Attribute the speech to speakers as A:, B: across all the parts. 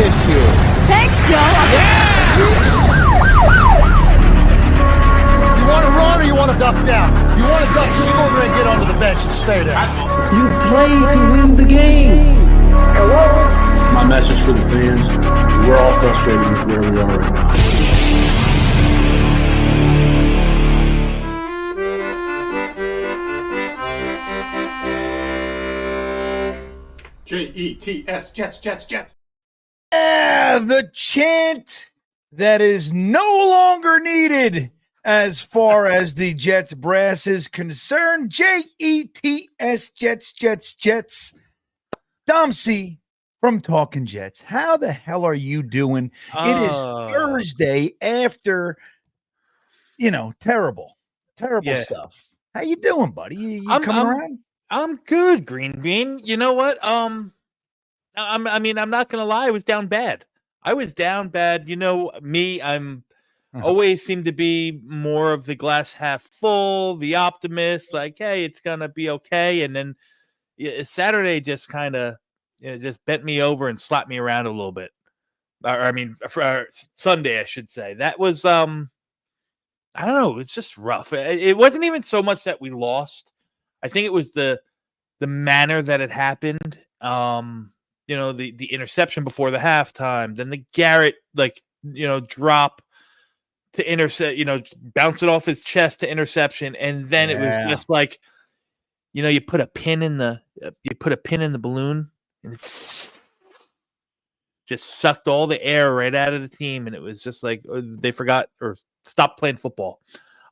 A: kiss you.
B: Thanks, Joe.
A: Yeah! You want to run or you want to duck down? You want to duck, just go over there and get onto the bench and stay there.
C: You play to win the game.
D: My message for the fans, we're all frustrated with where we are right now.
E: Jets, Jets.
F: Yeah, the chant that is no longer needed as far as the Jets brass is concerned. Jets, Jets. Dom C from Talking Jets. How the hell are you doing? It is Thursday after, terrible stuff. How you doing, buddy? You coming around?
G: I'm good, GreenBean. You know what? I'm not gonna lie. I was down bad. You know me. I'm always seem to be more of the glass half full, the optimist. Like, hey, it's gonna be okay. And then Saturday just kind of just bent me over and slapped me around a little bit. For Sunday, I should say. That was I don't know. It's just rough. It wasn't even so much that we lost. I think it was the manner that it happened. The interception before the halftime, then the Garrett drop to intercept, bounce it off his chest to interception, and then it was just like, you put a pin in the balloon, and it just sucked all the air right out of the team, and it was just like they forgot or stopped playing football.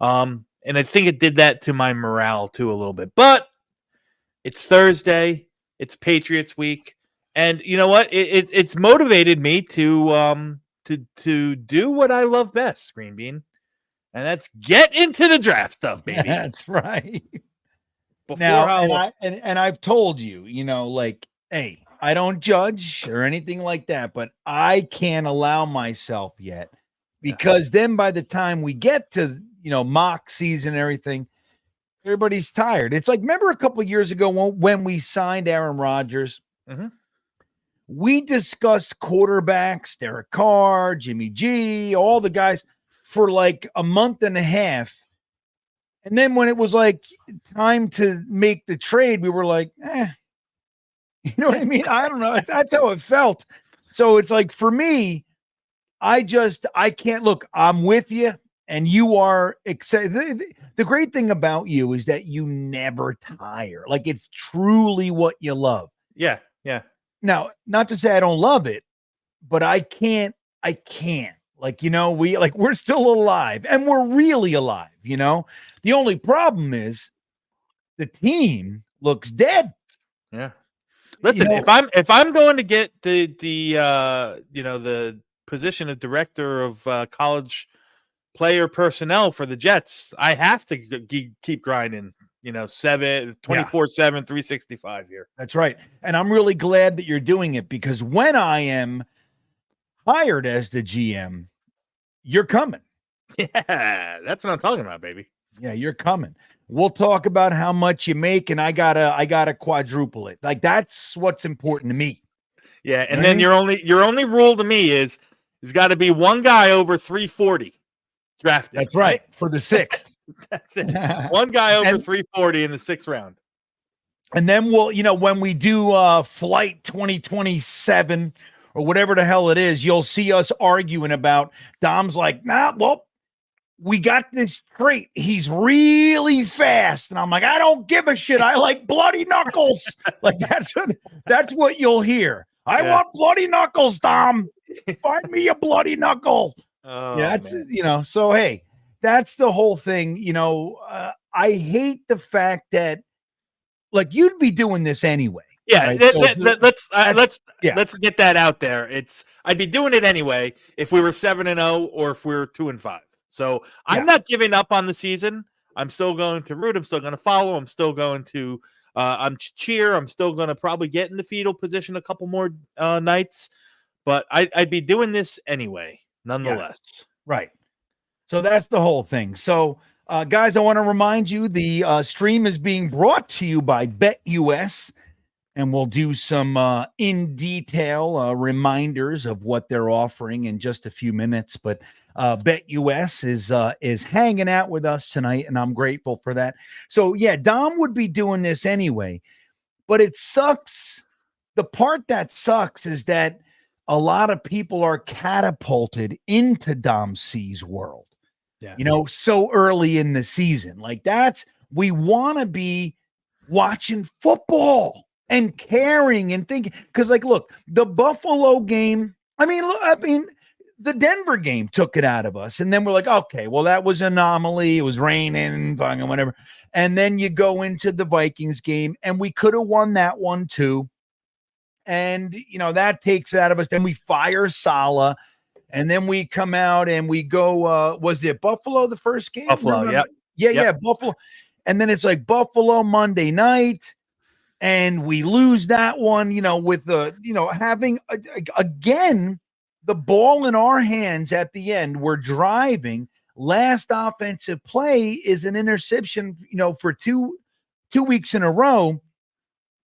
G: And I think it did that to my morale too a little bit. But it's Thursday, it's Patriots week, and you know what? It's motivated me to do what I love best, GreenBean, and that's get into the draft stuff, baby.
F: That's right. And I've told you, hey, I don't judge or anything like that, but I can't allow myself yet, because then by the time we get to mock season and everything, everybody's tired. It's like, remember a couple of years ago when we signed Aaron Rodgers, we discussed quarterbacks, Derek Carr, Jimmy G, all the guys for like a month and a half. And then when it was like time to make the trade, we were like, you know what I mean? I don't know. That's how it felt. So it's like, for me, I can't look, I'm with you. And you are excited. The great thing about you is that you never tire. Like, it's truly what you love.
G: Yeah.
F: Now, not to say I don't love it, but I can't. Like, we're still alive, and we're really alive. The only problem is the team looks dead.
G: Yeah. Listen, if I'm going to get the position of director of college player personnel for the Jets, I have to keep grinding, 24/7, 365 here.
F: That's right. And I'm really glad that you're doing it, because when I am hired as the GM, you're coming.
G: Yeah, that's what I'm talking about, baby.
F: Yeah, you're coming. We'll talk about how much you make, and I gotta quadruple it. Like, that's what's important to me.
G: Yeah, and then your only rule to me is there's got to be one guy over 340. Drafted.
F: That's right. For the 6th.
G: That's it. One guy over 340 in the 6th round.
F: And then we'll, when we do flight 2027 or whatever the hell it is, you'll see us arguing about, Dom's like, we got this trait. He's really fast. And I'm like, I don't give a shit. I like bloody knuckles. Like, that's what you'll hear. I want bloody knuckles, Dom. Find me a bloody knuckle.
G: Oh,
F: yeah, that's so hey, that's the whole thing. I hate the fact that, like, you'd be doing this anyway.
G: Yeah,
F: right?
G: Let's get that out there. I'd be doing it anyway if we were 7-0 or if we were 2-5. So I'm not giving up on the season. I'm still going to root. I'm still going to follow. I'm still going to cheer. I'm still going to probably get in the fetal position a couple more nights, but I'd be doing this anyway. Nonetheless.
F: Right. So that's the whole thing. So, guys, I want to remind you the stream is being brought to you by BetUS. and we'll do some in detail reminders of what they're offering in just a few minutes. But BetUS is hanging out with us tonight, and I'm grateful for that. So yeah, Dom would be doing this anyway, but it sucks. The part that sucks is that a lot of people are catapulted into Dom C's world.
G: Yeah.
F: So early in the season. Like we want to be watching football and caring and thinking, because look, the Buffalo game, the Denver game took it out of us. And then we're like, okay, well, that was anomaly. It was raining, fucking whatever. And then you go into the Vikings game, and we could have won that one too. And, that takes it out of us. Then we fire Saleh, and then we come out and we go, was it Buffalo the first game?
G: Buffalo,
F: Remember? Yeah, Buffalo. And then it's like Buffalo Monday night, and we lose that one, with the, having, again, the ball in our hands at the end. We're driving. Last offensive play is an interception, for two weeks in a row.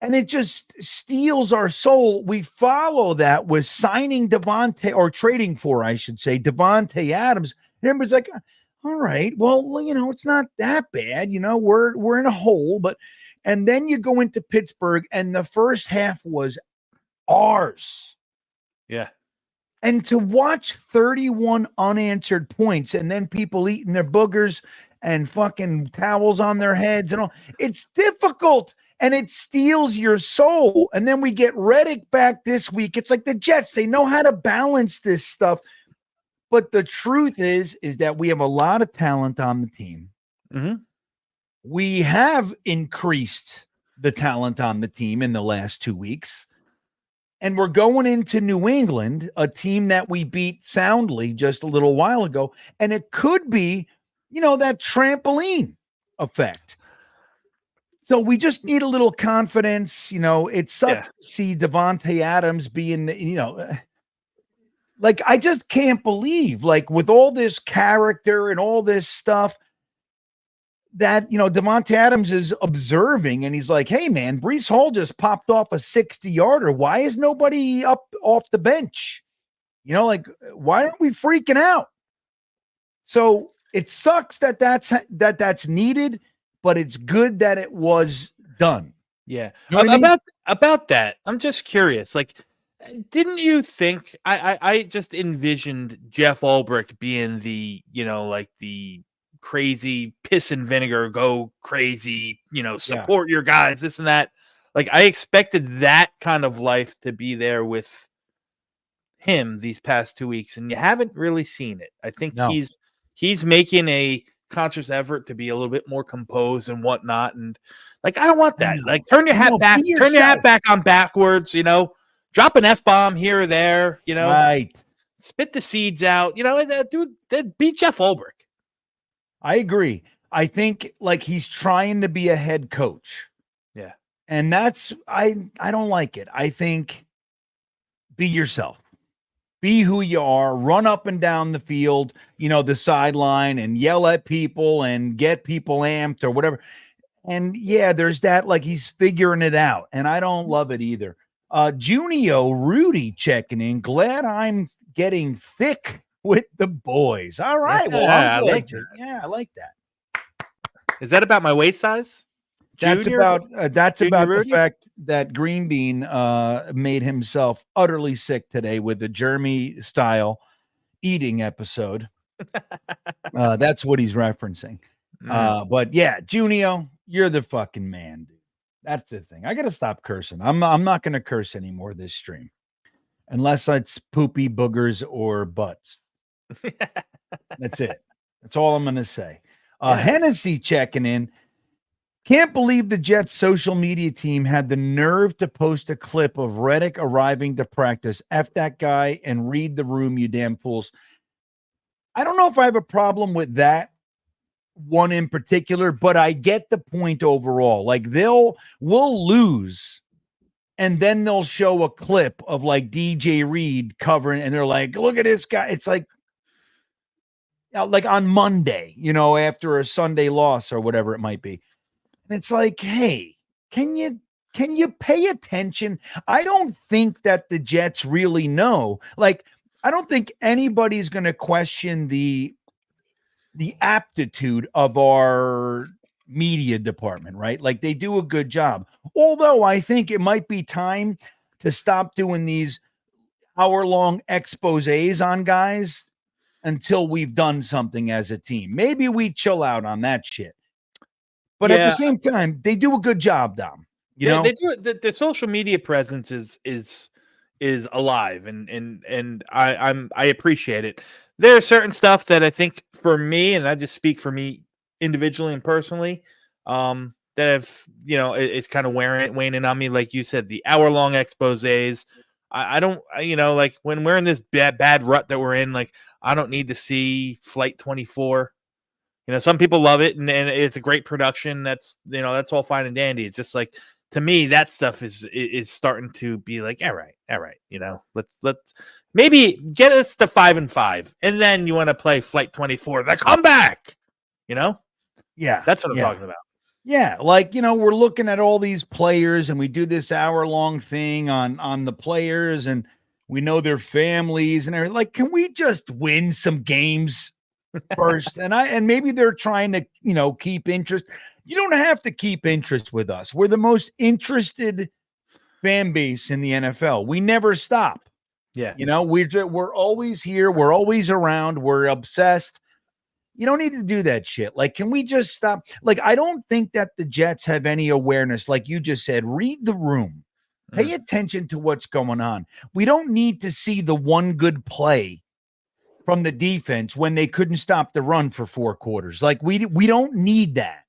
F: And it just steals our soul. We follow that with signing trading for, I should say, Devontae Adams. And everybody's like, all right, well, it's not that bad. We're in a hole, and then you go into Pittsburgh, and the first half was ours.
G: Yeah.
F: And to watch 31 unanswered points, and then people eating their boogers and fucking towels on their heads and all, it's difficult. And it steals your soul. And then we get Reddick back this week. It's like the Jets. They know how to balance this stuff. But the truth is that we have a lot of talent on the team.
G: Mm-hmm.
F: We have increased the talent on the team in the last 2 weeks. And we're going into New England, a team that we beat soundly just a little while ago. And it could be, that trampoline effect. So we just need a little confidence. It sucks to see Devontae Adams being I just can't believe, with all this character and all this stuff, that, Devontae Adams is observing, and he's like, hey, man, Breece Hall just popped off a 60-yarder. Why is nobody up off the bench? Why aren't we freaking out? So it sucks that's needed, but it's good that it was done.
G: Yeah.
F: About
G: that, I'm just curious. Didn't you think I just envisioned Jeff Ulbrich being the, the crazy piss and vinegar, go crazy, support your guys, this and that. I expected that kind of life to be there with him these past 2 weeks, and you haven't really seen it. I think he's making a conscious effort to be a little bit more composed and whatnot, and I don't want that. Turn your hat back on backwards, drop an F-bomb here or there,
F: right,
G: spit the seeds out, dude, beat Jeff Ulbrich.
F: I agree. I think he's trying to be a head coach.
G: Yeah.
F: And that's, I don't like it. I think be yourself. Be who you are, run up and down the field, the sideline, and yell at people and get people amped or whatever. And yeah, there's that, he's figuring it out. And I don't love it either. Junio Rudy checking in. Glad I'm getting thick with the boys. All right.
G: Yeah,
F: Well,
G: I like that.
F: Yeah, I like that.
G: Is that about my waist size?
F: That's
G: Junior?
F: about
G: Junior
F: the
G: Rudy?
F: fact that GreenBean made himself utterly sick today with the Jeremy style eating episode. That's what he's referencing. But yeah, Junio, you're the fucking man, dude. That's the thing. I gotta stop cursing. I'm not gonna curse anymore this stream, unless it's poopy boogers or butts. That's it. That's all I'm gonna say. Hennessy checking in. Can't believe the Jets social media team had the nerve to post a clip of Reddick arriving to practice. F that guy and read the room, you damn fools. I don't know if I have a problem with that one in particular, but I get the point overall. We'll lose, and then they'll show a clip of DJ Reed covering, and they're like, look at this guy. It's like on Monday, after a Sunday loss or whatever it might be. And it's like, hey, can you can you pay attention? I don't think that the Jets really know. Like, I don't think anybody's going to question the aptitude of our media department, right? Like, they do a good job. Although I think it might be time to stop doing these hour-long exposés on guys until we've done something as a team. Maybe we chill out on that shit. But at the same time, they do a good job, Dom. You know,
G: they do it. The social media presence is alive, and I appreciate it. There's certain stuff that I think for me, and I just speak for me individually and personally, that have it's kind of waning on me. Like you said, the hour-long exposés. I don't, like when we're in this bad rut that we're in, like I don't need to see Flight 24. Some people love it and it's a great production. That's all fine and dandy. It's just like, to me, that stuff is starting to be like, all right. Let's maybe get us to 5-5, and then you want to play Flight 24, the comeback.
F: Yeah,
G: that's what I'm talking about.
F: Yeah, like, we're looking at all these players and we do this hour-long thing on the players and we know their families and everything. Like, can we just win some games first? And maybe they're trying to, keep interest. You don't have to keep interest with us. We're the most interested fan base in the NFL. We never stop.
G: Yeah.
F: We're always here. We're always around. We're obsessed. You don't need to do that shit. Like, can we just stop? Like, I don't think that the Jets have any awareness. Like you just said, read the room. Pay attention to what's going on. We don't need to see the one good play from the defense when they couldn't stop the run for 4 quarters. Like, we don't need that.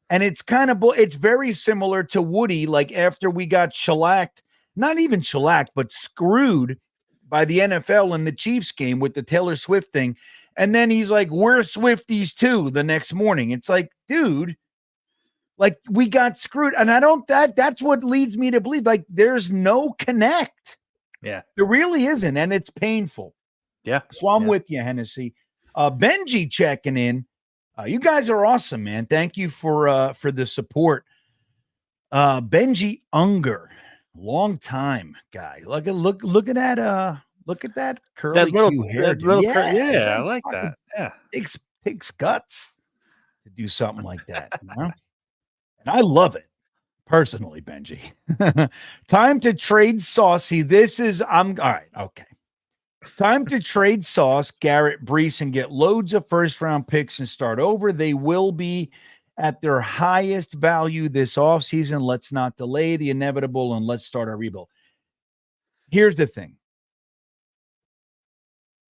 F: And it's it's very similar to Woody. Like, after we got shellacked, not even shellacked, but screwed by the NFL in the Chiefs game with the Taylor Swift thing. And then he's like, we're Swifties too the next morning. It's like, dude, like, we got screwed. And that's what leads me to believe, like, there's no connect.
G: Yeah.
F: There really isn't. And it's painful.
G: Yeah.
F: So I'm with you, Hennessy. Benji checking in. You guys are awesome, man. Thank you for the support. Benji Unger, long time guy. Look at that. Look at that curly hair.
G: I like that. Yeah,
F: takes guts to do something like that. And I love it personally, Benji. Time to trade Saucy. All right. Okay. Time to trade Sauce, Garrett, Brees, and get loads of first-round picks and start over. They will be at their highest value this offseason. Let's not delay the inevitable, and let's start our rebuild. Here's the thing.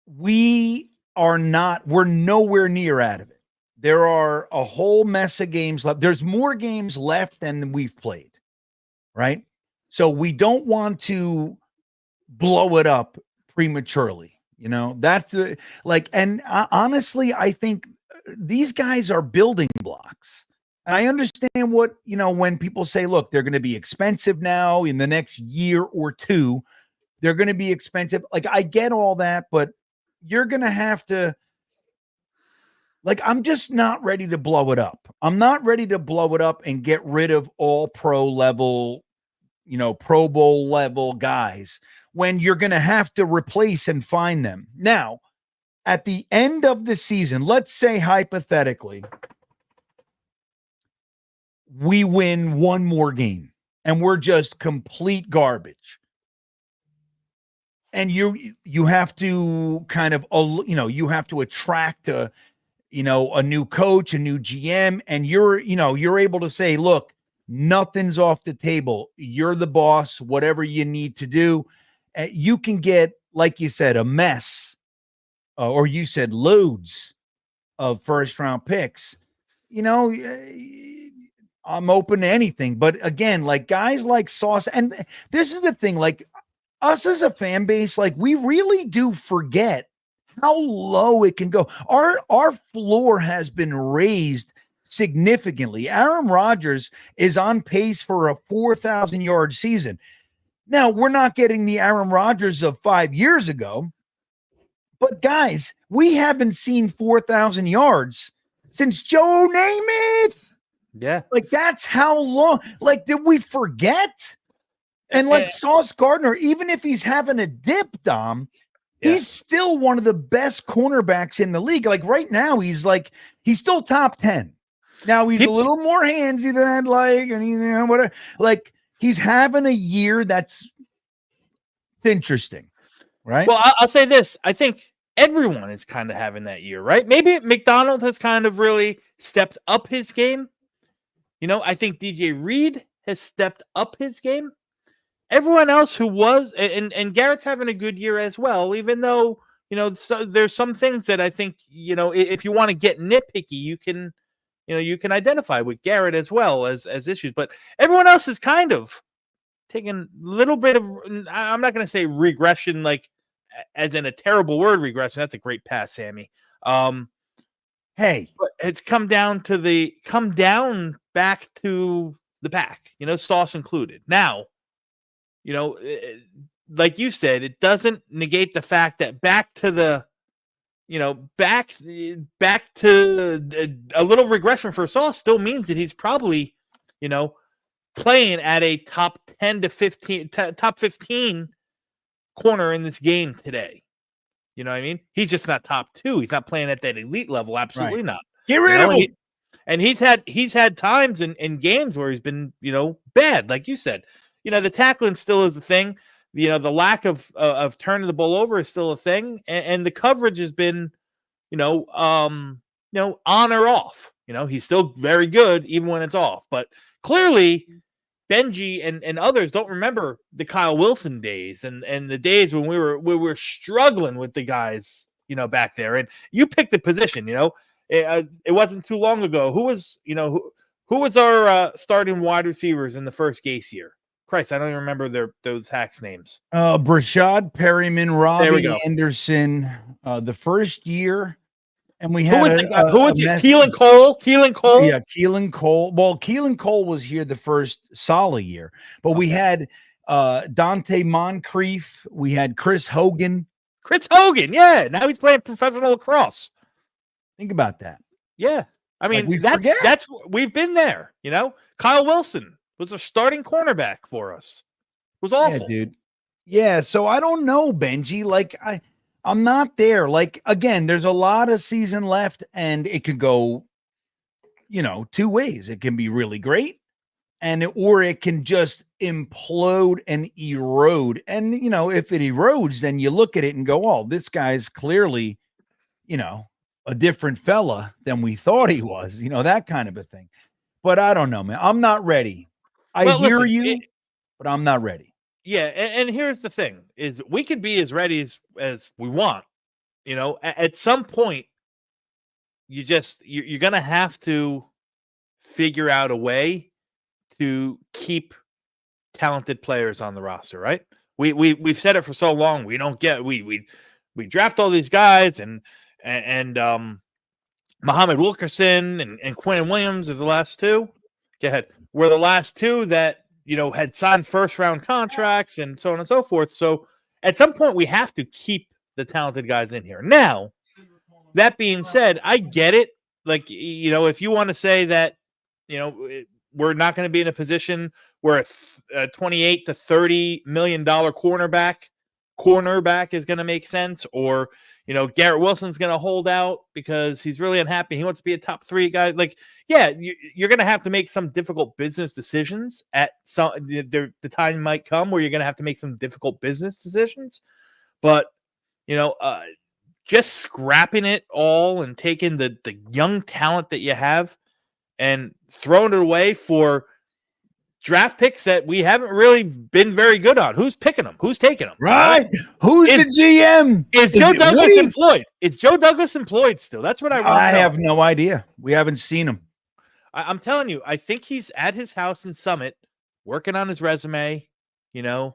F: We're nowhere near out of it. There are a whole mess of games left. There's more games left than we've played, right? So we don't want to blow it up prematurely. That's honestly, I think these guys are building blocks. And I understand what, when people say, look, they're going to be expensive now in the next year or two, they're going to be expensive. Like, I get all that, but you're going to have to, like, I'm just not ready to blow it up. I'm not ready to blow it up and get rid of all pro level, Pro Bowl level guys when you're going to have to replace and find them. Now, at the end of the season, let's say hypothetically, we win one more game and we're just complete garbage. And you have to kind of, you have to attract a new coach, a new GM, and you're able to say, look, nothing's off the table. You're the boss, whatever you need to do. You can get, like you said, a mess, or you said loads of first-round picks. I'm open to anything. But again, like guys like Sauce, and this is the thing, like us as a fan base, like we really do forget how low it can go. Our floor has been raised significantly. Aaron Rodgers is on pace for a 4,000-yard season. Now, we're not getting the Aaron Rodgers of 5 years ago, but guys, we haven't seen 4,000 yards since Joe Namath.
G: Yeah.
F: Like, that's how long. Like, did we forget? And like Sauce Gardner, even if he's having a dip, Dom, he's still one of the best cornerbacks in the league. Like right now, he's still top 10. Now he's a little more handsy than I'd like, and whatever. Like he's having a year that's interesting, right?
G: Well, I'll say this: I think everyone is kind of having that year, right? Maybe McDonald has kind of really stepped up his game. I think DJ Reed has stepped up his game. Everyone else who was, and Garrett's having a good year as well, even though, there's some things that I think, if you want to get nitpicky, you can identify with Garrett as well as issues, but everyone else is kind of taking a little bit of, I'm not going to say regression, like as in a terrible word, regression. That's a great pass, Sammy.
F: Hey,
G: but it's come down back to the pack, Sauce included. Now, like you said, it doesn't negate the fact that back to a little regression for Sauce still means that he's probably, playing at a top 10 to 15, top 15 corner in this game today. You know what I mean? He's just not top 2. He's not playing at that elite level. Absolutely not.
F: Get rid of him.
G: And he's had times in games where he's been, bad, like you said. The tackling still is a thing. The lack of turning the ball over is still a thing, and the coverage has been, on or off. He's still very good even when it's off. But clearly, Benji and others don't remember the Kyle Wilson days and the days when we were struggling with the guys, back there. And you picked the position. It wasn't too long ago. Who was our starting wide receivers in the first Gase year? Christ, I don't even remember those hacks names.
F: Brashad Perryman, Robbie Anderson, the first year, and we had
G: who was it? Keelan Cole.
F: Yeah, Keelan Cole. Well, Keelan Cole was here the first solid year, but we had Dante Moncrief. We had Chris Hogan.
G: Yeah. Now he's playing professional lacrosse.
F: Think about that.
G: Yeah, I mean that's we've been there. Kyle Wilson was a starting cornerback for us. It was awful.
F: Yeah, dude. Yeah, so I don't know, Benji. Like I'm not there. Like again, there's a lot of season left, and it could go, two ways. It can be really great, or it can just implode and erode. And if it erodes, then you look at it and go, "Oh, this guy's clearly, a different fella than we thought he was." That kind of a thing. But I don't know, man. I'm not ready. I hear you, but I'm not ready.
G: Yeah, and here's the thing: is we could be as ready as we want. At some point, you're gonna have to figure out a way to keep talented players on the roster, right? We've said it for so long. We don't get we draft all these guys and Muhammad Wilkerson and Quinn Williams are the last two. Go ahead. We're the last two that, had signed first round contracts and so on and so forth. So at some point we have to keep the talented guys in here. Now, that being said, I get it. Like, if you want to say that, we're not going to be in a position where a $28 to $30 million cornerback is going to make sense, or Garrett Wilson's going to hold out because he's really unhappy. He wants to be a top 3 guy. Like, yeah, you're going to have to make some difficult business decisions at the time might come where you're going to have to make some difficult business decisions. But, just scrapping it all and taking the young talent that you have and throwing it away for draft picks that we haven't really been very good on. Who's picking them? Who's taking them?
F: Right. Who's the GM?
G: Is Joe Douglas employed? Is Joe Douglas employed still? That's what I want to know.
F: I have no idea. We haven't seen him.
G: I'm telling you, I think he's at his house in Summit working on his resume, doing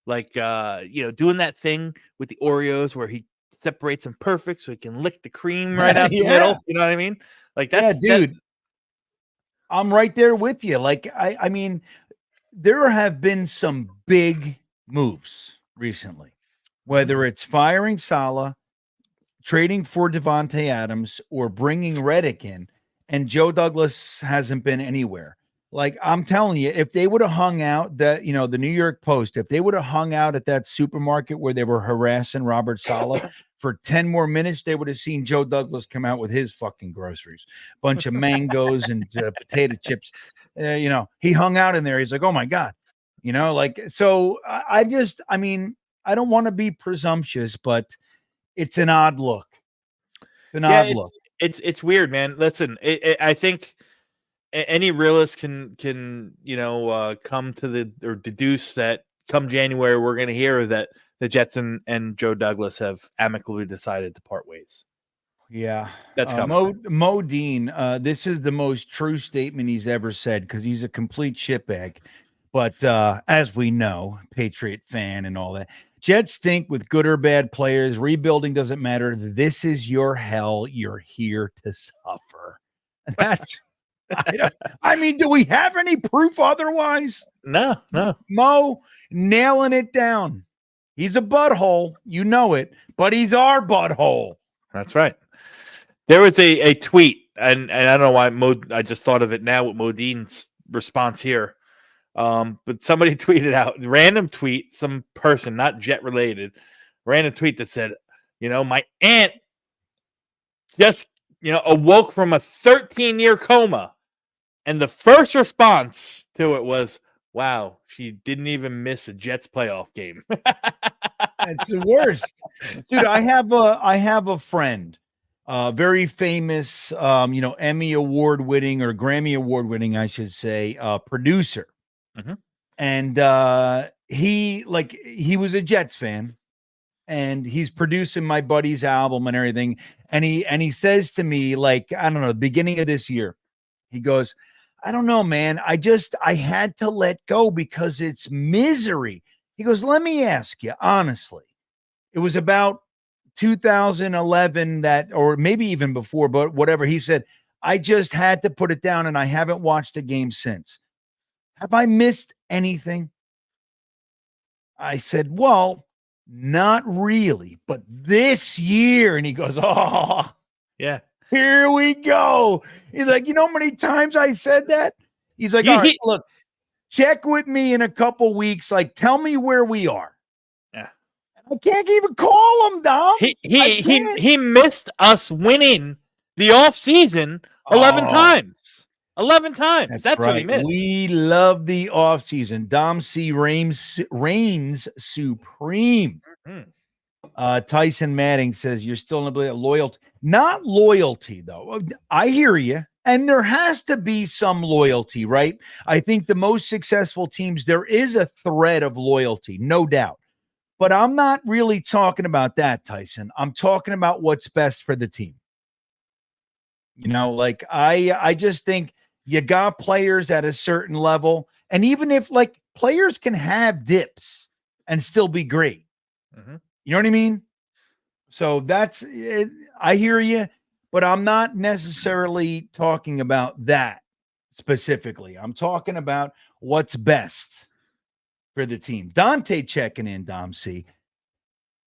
G: that thing with the Oreos where he separates them perfect so he can lick the cream right out the middle. You know what I mean? Like that's
F: dude. I'm right there with you. Like, I mean, there have been some big moves recently, whether it's firing Saleh, trading for Devontae Adams, or bringing Reddick in. and Joe Douglas hasn't been anywhere. Like, I'm telling you, if they would have hung out that, the New York Post, if they would have hung out at that supermarket where they were harassing Robert Saleh for 10 more minutes, they would have seen Joe Douglas come out with his fucking groceries, bunch of mangoes and potato chips. He hung out in there. He's like, oh my God, so I mean, I don't want to be presumptuous, but it's an odd look. It's an odd look.
G: It's weird, man. Listen, I think any realist can come to or deduce that come January we're going to hear that the Jets and Joe Douglas have amicably decided to part ways.
F: Yeah,
G: that's coming.
F: Mo Dean, this is the most true statement he's ever said because he's a complete shitbag. But as we know, Patriot fan and all that, Jets stink with good or bad players. Rebuilding doesn't matter. This is your hell. You're here to suffer. That's. I mean, do we have any proof otherwise?
G: No.
F: Mo nailing it down. He's a butthole, but he's our butthole.
G: That's right. There was a tweet, and I don't know why I just thought of it now with Modine's response here. But somebody tweeted out, random tweet, some person, not Jet related, random tweet that said, my aunt just, awoke from a 13-year coma. And the first response to it was, wow, she didn't even miss a Jets playoff game.
F: It's the worst. Dude, I have a friend, very famous, Emmy award winning or Grammy award winning, I should say, producer.
G: Mm-hmm.
F: And he was a Jets fan, and he's producing my buddy's album and everything. And he says to me, like, I don't know, the beginning of this year, he goes, I don't know, man. I had to let go because it's misery. He goes, let me ask you, honestly, it was about 2011 or maybe even before, but whatever. He said, I just had to put it down and I haven't watched a game since. Have I missed anything? I said, well, not really, but this year. And he goes, oh,
G: yeah.
F: Here we go. He's like, you know how many times I said that? He's like, all right, look, check with me in a couple weeks. Like, tell me where we are.
G: Yeah.
F: I can't even call him, Dom.
G: He missed us winning the off season 11 times. 11 times. That's right. What he missed.
F: We love the off season. Dom C reigns supreme. Mm-hmm. Tyson Manning says you're still in a loyalty. Not loyalty, though. I hear you. And there has to be some loyalty, right? I think the most successful teams, there is a thread of loyalty, no doubt. But I'm not really talking about that, Tyson. I'm talking about what's best for the team. I just think you got players at a certain level. And even if, players can have dips and still be great. Mm-hmm. You know what I mean? So that's it. I hear you, but I'm not necessarily talking about that specifically. I'm talking about what's best for the team. Dante checking in, Dom C.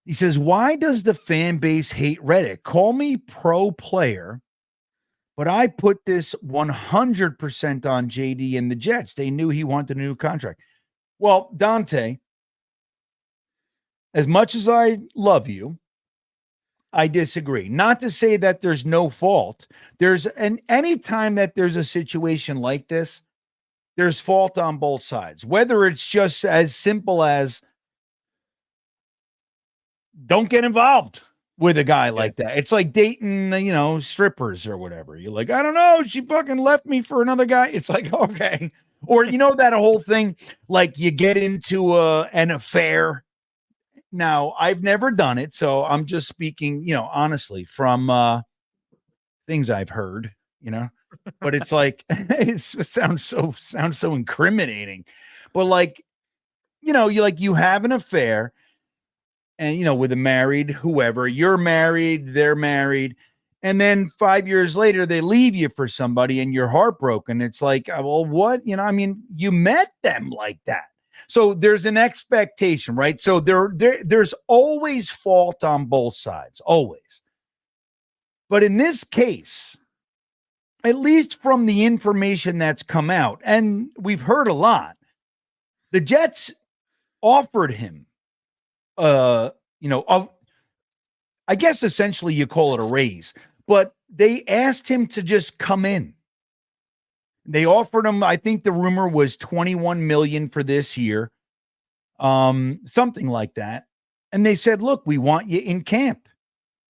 F: He says, why does the fan base hate Reddit? Call me pro player, but I put this 100% on JD and the Jets. They knew he wanted a new contract. Well, Dante, as much as I love you, I disagree. Not to say that there's no fault. Any time that there's a situation like this, there's fault on both sides. Whether it's just as simple as don't get involved with a guy like that. It's like dating, strippers or whatever. You're like, I don't know, she fucking left me for another guy. It's like, okay. Or that whole thing, like you get into an affair. Now, I've never done it, so I'm just speaking, honestly from things I've heard, but it's like it sounds so incriminating. But you have an affair and with a married whoever, you're married, they're married, and then 5 years later they leave you for somebody and you're heartbroken. It's like, well, what? You met them like that. So there's an expectation, right? So there's always fault on both sides, always. But in this case, at least from the information that's come out, and we've heard a lot, the Jets offered him, I guess essentially you call it a raise, but they asked him to just come in. They offered him, I think the rumor was 21 million for this year, something like that. And they said, look, we want you in camp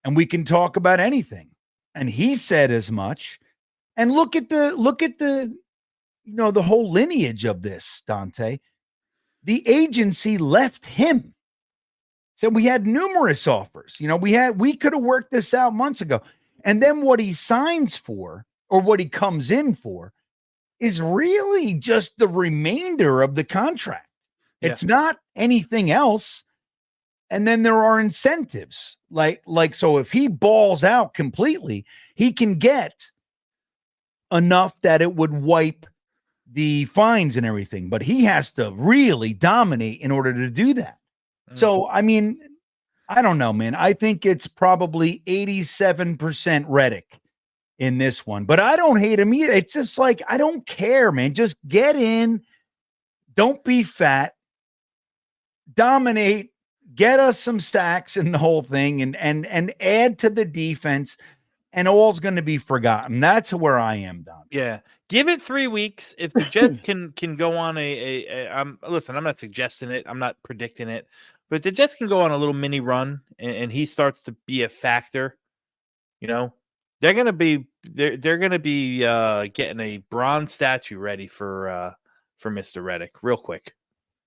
F: and we can talk about anything. And he said as much. And look at the the whole lineage of this, Dante. The agency left him. So we had numerous offers. We could have worked this out months ago. And then what he signs for, or what he comes in for, is really just the remainder of the contract.
G: Yeah.
F: It's not anything else. And then there are incentives. Like so if he balls out completely, he can get enough that it would wipe the fines and everything, but he has to really dominate in order to do that. So, I mean, I don't know, man. I think it's probably 87% Reddick in this one, but I don't hate him either. It's just like, I don't care, man. Just get in. Don't be fat. Dominate. Get us some sacks in the whole thing and add to the defense. And all's going to be forgotten. That's where I am, Don.
G: Yeah, give it 3 weeks. If the Jets can go on listen, I'm not suggesting it. I'm not predicting it, but if the Jets can go on a little mini run and he starts to be a factor, they're going to be getting a bronze statue ready for Mr. Reddick real quick.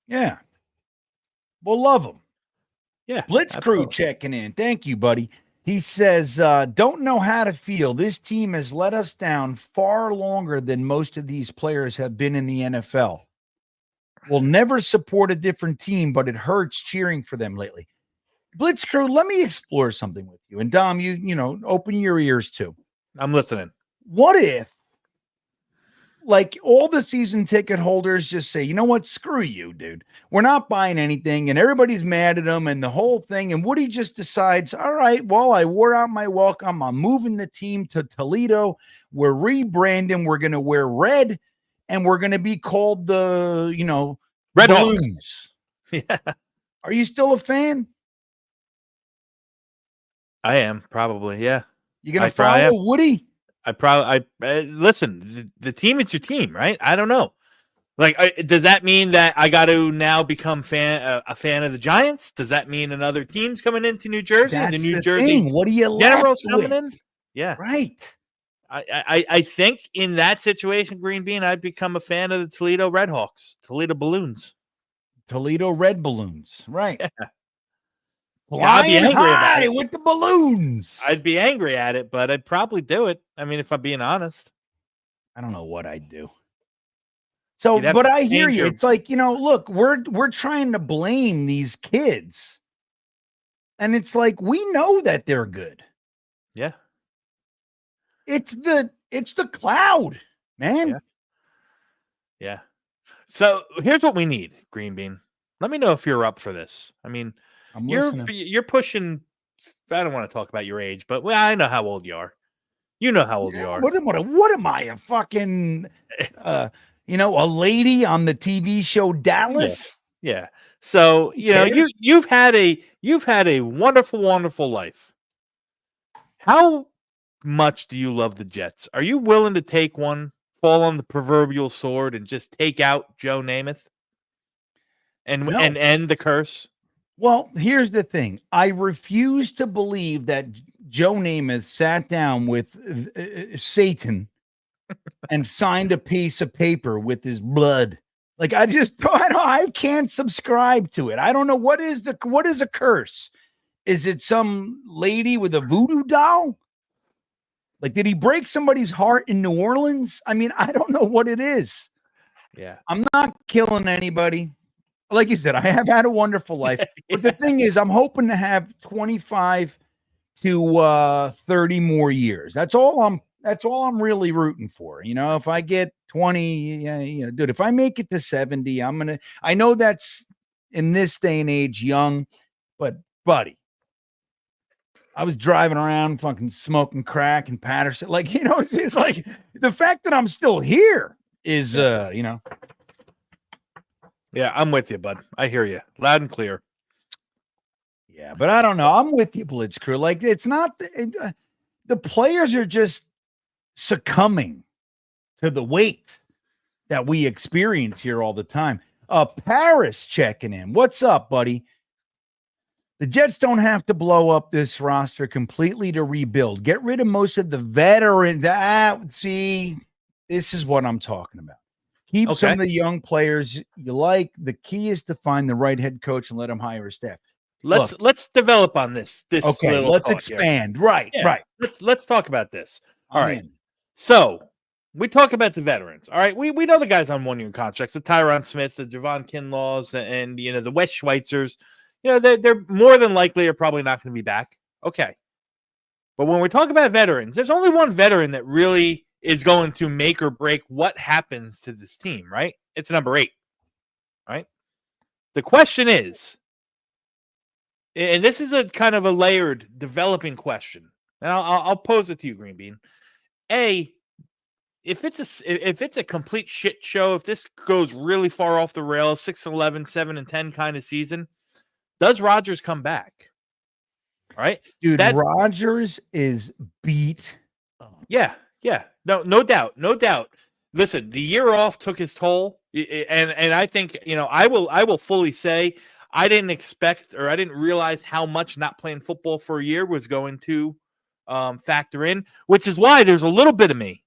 F: Yeah, we'll love him.
G: Yeah,
F: Blitz
G: absolutely.
F: Crew checking in. Thank you, buddy. He says, don't know how to feel. This team has let us down far longer than most of these players have been in the NFL. We'll never support a different team, but it hurts cheering for them lately. Blitz Crew, let me explore something with you. And Dom, you open your ears too.
G: I'm listening.
F: What if, like, all the season ticket holders just say, you know what, screw you, dude. We're not buying anything, and everybody's mad at him and the whole thing. And Woody just decides, all right, well, I wore out my welcome. I'm moving the team to Toledo. We're rebranding. We're going to wear red, and we're going to be called the,
G: Red
F: Balloons.
G: Hawks. Yeah,
F: Are you still a fan?
G: I am probably. Yeah,
F: You going
G: I
F: to
G: probably
F: follow Woody?
G: listen. The team is your team, right? I don't know. Like, does that mean that I got to now become a fan of the Giants? Does that mean another team's coming into New Jersey?
F: That's
G: the New
F: the
G: Jersey
F: thing. What are you
G: Generals
F: left
G: coming
F: with?
G: in? Yeah,
F: Right.
G: I think in that situation, GreenBean, I'd become a fan of the Toledo Redhawks, Toledo Balloons.
F: Toledo Red Balloons. Right.
G: Yeah.
F: Flying
G: I'd be angry about
F: high
G: it.
F: with the balloons.
G: I'd be angry at it, but I'd probably do it. I mean, if I'm being honest.
F: I don't know what I'd do. So,
G: You'd have
F: but
G: to
F: I hear
G: change
F: you.
G: your-
F: It's like, look, we're trying to blame these kids. And it's like, we know that they're good.
G: Yeah.
F: It's the cloud, man.
G: Yeah. Yeah. So here's what we need, GreenBean. Let me know if you're up for this. I mean,
F: I'm
G: you're
F: listening.
G: pushing. I don't want to talk about your age, but I know how old you are. You know how old you are.
F: What am I, a fucking a lady on the TV show Dallas?
G: Yeah. So you've had a wonderful, wonderful life. How much do you love the Jets? Are you willing to take one, fall on the proverbial sword, and just take out Joe Namath and
F: No.
G: and end the curse?
F: Well, here's the thing. I refuse to believe that Joe Namath sat down with Satan and signed a piece of paper with his blood. Like, I can't subscribe to it. I don't know what is a curse. Is it some lady with a voodoo doll? Like, did he break somebody's heart in New Orleans? I mean, I don't know what it is.
G: Yeah.
F: I'm not killing anybody. Like you said, I have had a wonderful life. But the thing is, I'm hoping to have 25 to 30 more years. That's all I'm really rooting for. If I get 20, dude, if I make it to 70, I know that's in this day and age young, but buddy, I was driving around fucking smoking crack in Patterson. Like, it's like the fact that I'm still here is,
G: Yeah, I'm with you, bud. I hear you loud and clear.
F: Yeah, but I don't know. I'm with you, Blitz Crew. Like, it's not the players are just succumbing to the weight that we experience here all the time. Paris checking in. What's up, buddy? The Jets don't have to blow up this roster completely to rebuild. Get rid of most of the veterans. See, this is what I'm talking about. Keep some of the young players you like. The key is to find the right head coach and let them hire a staff.
G: Let's develop on this.
F: Okay, let's expand.
G: Here.
F: Right.
G: Let's talk about this. All right.
F: In.
G: So we talk about the veterans. All right. We know the guys on 1-year contracts, the Tyron Smith, the Javon Kinlaws, and the Wes Schweitzers. They're more than likely are probably not going to be back. Okay. But when we're talking about veterans, there's only one veteran that really is going to make or break what happens to this team, right? It's number 8. Right? The question is, and this is a kind of a layered, developing question, and I'll pose it to you, GreenBean. If it's a complete shit show, if this goes really far off the rails, 6-11, 7-10 kind of season, does Rodgers come back? All right,
F: dude. Rodgers is beat up.
G: Yeah. No doubt. Listen, the year off took his toll, and I think I will fully say I didn't expect or I didn't realize how much not playing football for a year was going to factor in, which is why there's a little bit of me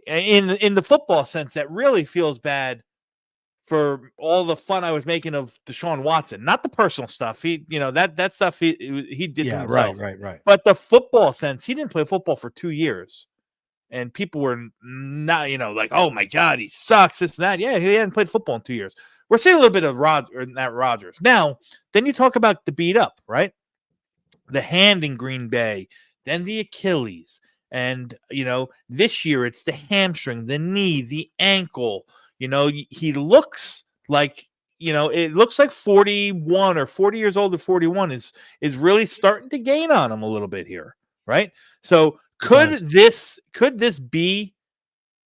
G: in the football sense that really feels bad for all the fun I was making of Deshaun Watson, not the personal stuff. He, that stuff he did to himself.
F: Right.
G: But the football sense, he didn't play football for 2 years, and people were not, like, oh my God, he sucks. This and that. Yeah, he hadn't played football in 2 years. We're seeing a little bit of Rodgers. Now, then you talk about the beat up, right? The hand in Green Bay, then the Achilles, and this year it's the hamstring, the knee, the ankle. He looks like, it looks like 41 or 40 years old to 41 is really starting to gain on him a little bit here, right? So could this be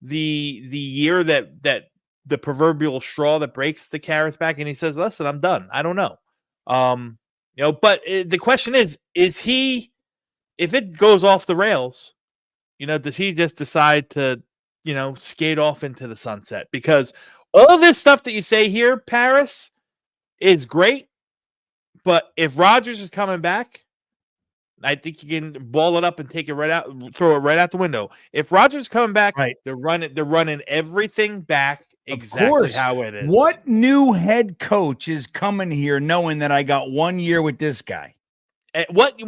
G: the year that the proverbial straw that breaks the carrot's back and he says, listen, I'm done. I don't know. But the question is he, if it goes off the rails, does he just decide to, skate off into the sunset? Because all this stuff that you say here, Paris, is great. But if Rodgers is coming back, I think you can ball it up and take it right out, throw it right out the window. If Rodgers is coming back,
F: right,
G: they're running everything back exactly how it is.
F: What new head coach is coming here knowing that I got 1 year with this guy?
G: What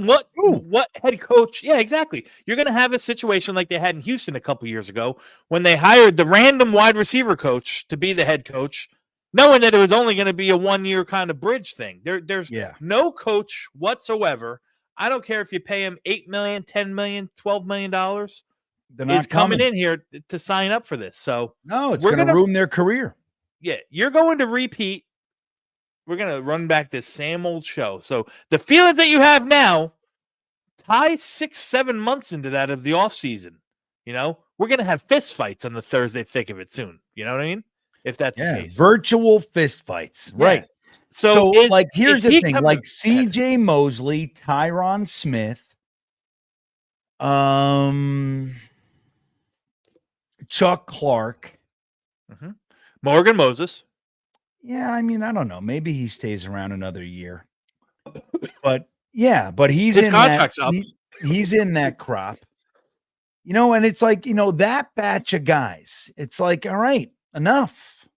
G: head coach? Yeah, exactly. You're going to have a situation like they had in Houston a couple years ago when they hired the random wide receiver coach to be the head coach, knowing that it was only going to be a 1 year kind of bridge thing. There's no coach whatsoever. I don't care if you pay him $8 million, $10 million, $12 million. Is coming in here to sign up for this. So
F: no, it's going to ruin their career.
G: Yeah, you're going to repeat. We're going to run back this same old show. So the feelings that you have now tie 6-7 months into that of the offseason. We're going to have fist fights on the Thursday thick of it soon. You know what I mean? If that's the case.
F: Virtual fist fights. Yeah. Right. So here's the thing. Like CJ Mosley, Tyron Smith, Chuck Clark,
G: Morgan Moses.
F: Yeah, I mean, I don't know. Maybe he stays around another year. But he's
G: his
F: in
G: contract's up.
F: He's in that crop. And it's like, that batch of guys. It's like, all right, enough.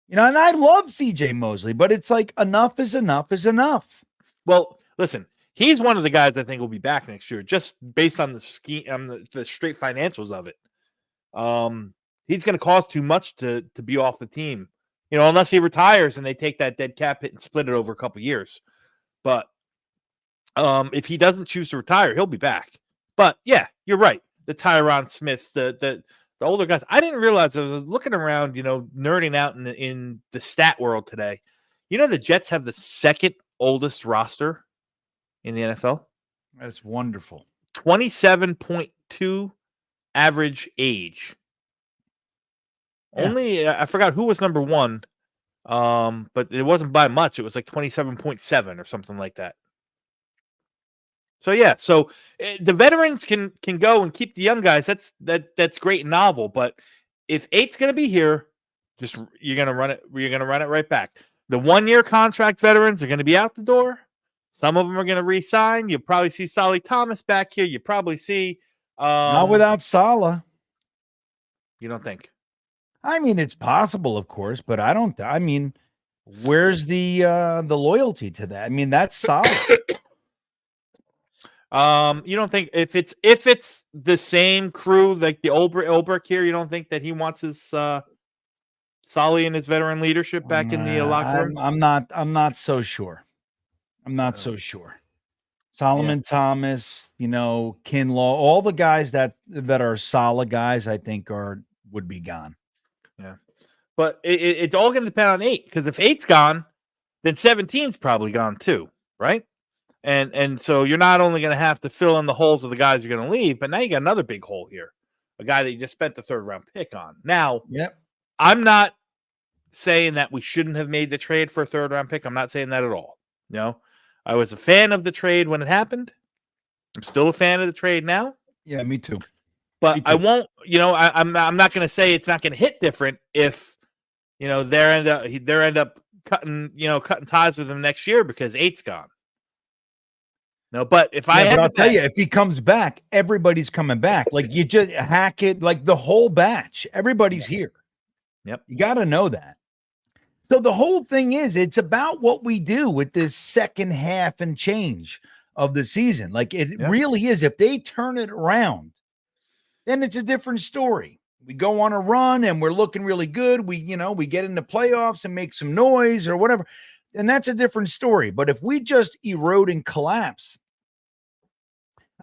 F: And I love CJ Mosley, but it's like enough is enough.
G: Well, listen, he's one of the guys I think will be back next year, just based on the scheme, on the straight financials of it. He's going to cost too much to be off the team. Unless he retires and they take that dead cap hit and split it over a couple years. But if he doesn't choose to retire, he'll be back. But yeah, you're right. The Tyron Smith, the older guys. I didn't realize, I was looking around, nerding out in the stat world today. The Jets have the second oldest roster in the NFL.
F: That's wonderful.
G: 27.2 average age.
F: Yeah.
G: Only I forgot who was number one. But it wasn't by much. It was like 27.7 or something like that. So yeah, the veterans can go and keep the young guys. That's great and novel. But if 8's going to be here, just you're going to run it. You're going to run it right back. The 1-year contract veterans are going to be out the door. Some of them are going to re-sign. You'll probably see Solly Thomas back here. You probably see
F: Not without Sala.
G: You don't think?
F: I mean, it's possible, of course, but I don't. I mean, where's the loyalty to that? I mean, that's solid.
G: You don't think if it's the same crew like the Ulbrich here, you don't think that he wants his Solly and his veteran leadership back in the locker room?
F: I'm not so sure. I'm not so sure. Solomon Thomas, Kinlaw, all the guys that are solid guys, I think would be gone.
G: Yeah, but it's all going to depend on 8, because if 8's gone, then 17's probably gone too, right? And so you're not only going to have to fill in the holes of the guys you're going to leave, but now you got another big hole here, a guy that you just spent the 3rd round pick on. Now, I'm not saying that we shouldn't have made the trade for a 3rd round pick. I'm not saying that at all. I was a fan of the trade when it happened. I'm still a fan of the trade now.
F: Yeah, me too.
G: But I won't, I'm not going to say it's not going to hit different if, they end up cutting ties with them next year because 8's gone. No, but if
F: I'll tell you, if he comes back, everybody's coming back. Like you just hack it, like the whole batch, everybody's here.
G: Yep.
F: You got to know that. So the whole thing is, it's about what we do with this second half and change of the season. Like it really is. If they turn it around, then it's a different story. We go on a run and we're looking really good. We get into playoffs and make some noise or whatever. And that's a different story. But if we just erode and collapse,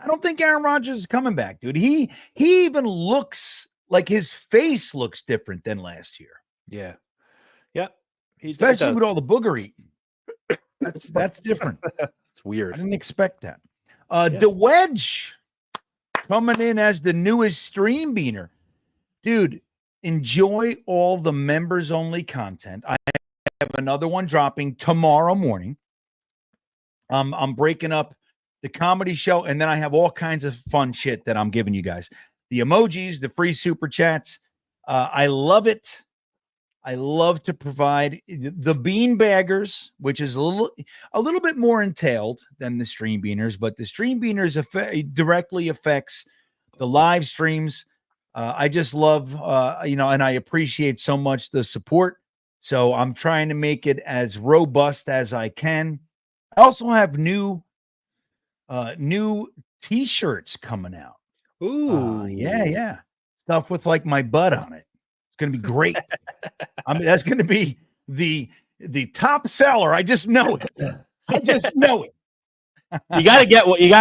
F: I don't think Aaron Rodgers is coming back, dude. He even looks like his face looks different than last year.
G: Yeah. Yeah.
F: Especially with all the booger eating. That's different.
G: It's weird.
F: I didn't expect that. The Wedge coming in as the newest stream beaner. Dude, enjoy all the members only content. I have another one dropping tomorrow morning. I'm breaking up the comedy show, and then I have all kinds of fun shit that I'm giving you guys. The emojis, the free super chats. I love it. I love to provide the beanbaggers, which is a little bit more entailed than the stream beaners, but the stream beaners directly affects the live streams. I just love, and I appreciate so much the support. So I'm trying to make it as robust as I can. I also have new t-shirts coming out.
G: Ooh.
F: Yeah. Stuff with like my butt on it. It's going to be great. I mean, that's going to be the top seller. I just know it. I just know it.
G: You got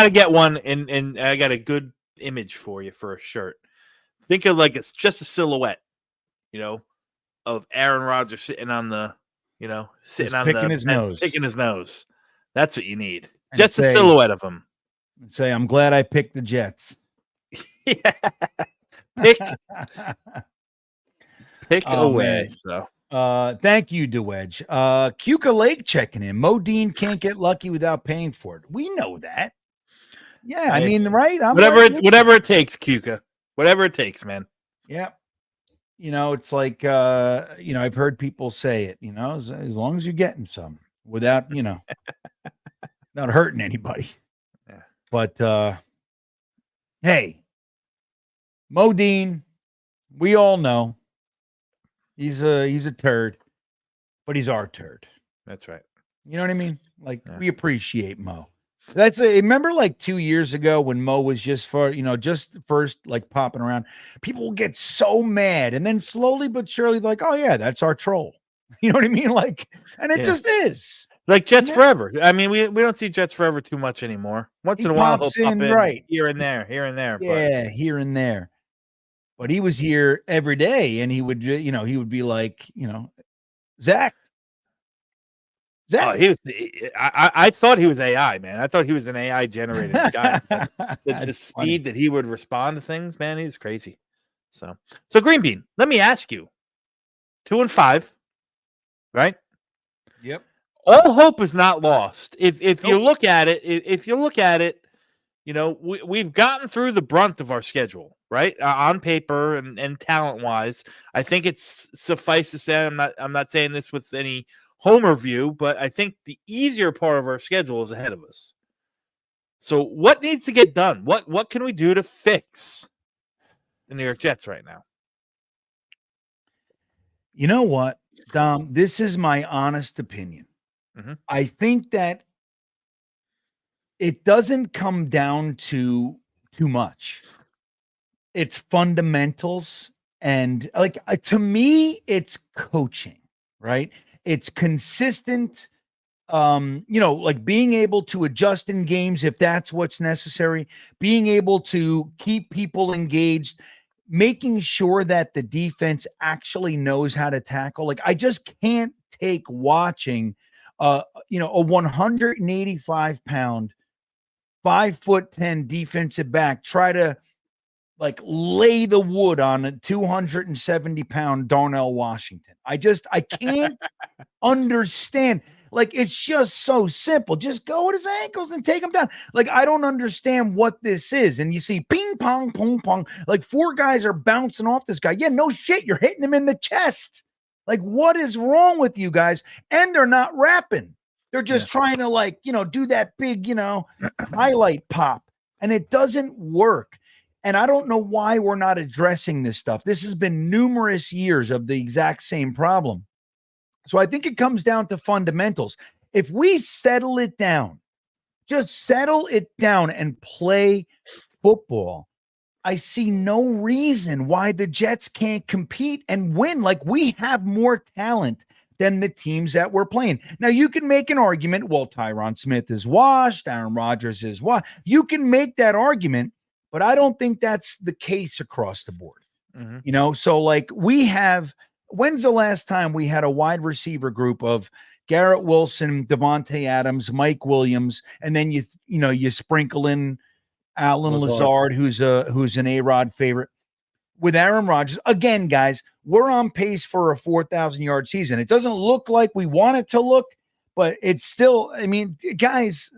G: to get one. And I got a good image for you for a shirt. Think of like it's just a silhouette, of Aaron Rodgers sitting on the,
F: picking his nose.
G: Picking his nose. That's what you need.
F: And
G: just a silhouette of him.
F: Say, I'm glad I picked the Jets.
G: Yeah. Pick away.
F: Man. So thank you, DeWedge. Cuca Lake checking in. Modine can't get lucky without paying for it. We know that. Yeah, I mean, right?
G: Whatever it takes, Cuca. Whatever it takes, man.
F: Yeah. It's like I've heard people say it, as long as you're getting some without, not hurting anybody.
G: Yeah.
F: But hey, Modine, we all know he's a turd, but he's our turd.
G: That's right.
F: You know what I mean? Like we appreciate Mo. Remember like 2 years ago when Mo was just first like popping around, people will get so mad and then slowly but surely like, oh yeah, that's our troll. You know what I mean? Like, and it just is.
G: Like Jets Forever. I mean, we don't see Jets Forever too much anymore. Once in a while he'll pop in
F: right
G: here and there.
F: Yeah, here and there. But he was here every day, and he would be like, Zach, Zach.
G: Oh, he was. I thought he was AI, man. I thought he was an AI generated guy. But the
F: That's
G: speed
F: funny.
G: that he would respond to things, man, he was crazy. So GreenBean, let me ask you: 2-5, right?
F: Yep.
G: All hope is not lost. If you
F: Nope.
G: look at it, you know, we've gotten through the brunt of our schedule, right? On paper and talent wise, I think it's suffice to say, I'm not saying this with any homer view, but I think the easier part of our schedule is ahead of us. So what needs to get done? What can we do to fix the New York Jets right now?
F: You know what, Dom? This is my honest opinion.
G: Mhm.
F: I think that it doesn't come down to too much. It's fundamentals and like to me, it's coaching, right? It's consistent, like being able to adjust in games if that's what's necessary, being able to keep people engaged, making sure that the defense actually knows how to tackle. Like I just can't take watching a 185-pound, 5'10" defensive back try to like lay the wood on a 270-pound Darnell Washington. I can't understand. Like it's just so simple. Just go at his ankles and take him down. Like I don't understand what this is. And you see ping pong, pong pong. Like four guys are bouncing off this guy. Yeah, no shit. You're hitting him in the chest. Like what is wrong with you guys? And they're not rapping. They're just trying to do that big, highlight pop. And it doesn't work. And I don't know why we're not addressing this stuff. This has been numerous years of the exact same problem. So I think it comes down to fundamentals. If we settle it down, just settle it down and play football, I see no reason why the Jets can't compete and win. Like we have more talent than the teams that we're playing. Now you can make an argument, well, Tyron Smith is washed, Aaron Rodgers is washed. You can make that argument, but I don't think that's the case across the board.
G: Mm-hmm.
F: So like we have, when's the last time we had a wide receiver group of Garrett Wilson, Devontae Adams, Mike Williams, and then you sprinkle in Alan Lazard, who's an A-Rod favorite, with Aaron Rodgers. Again, guys, we're on pace for a 4,000-yard season. It doesn't look like we want it to look, but it's still, I mean, guys,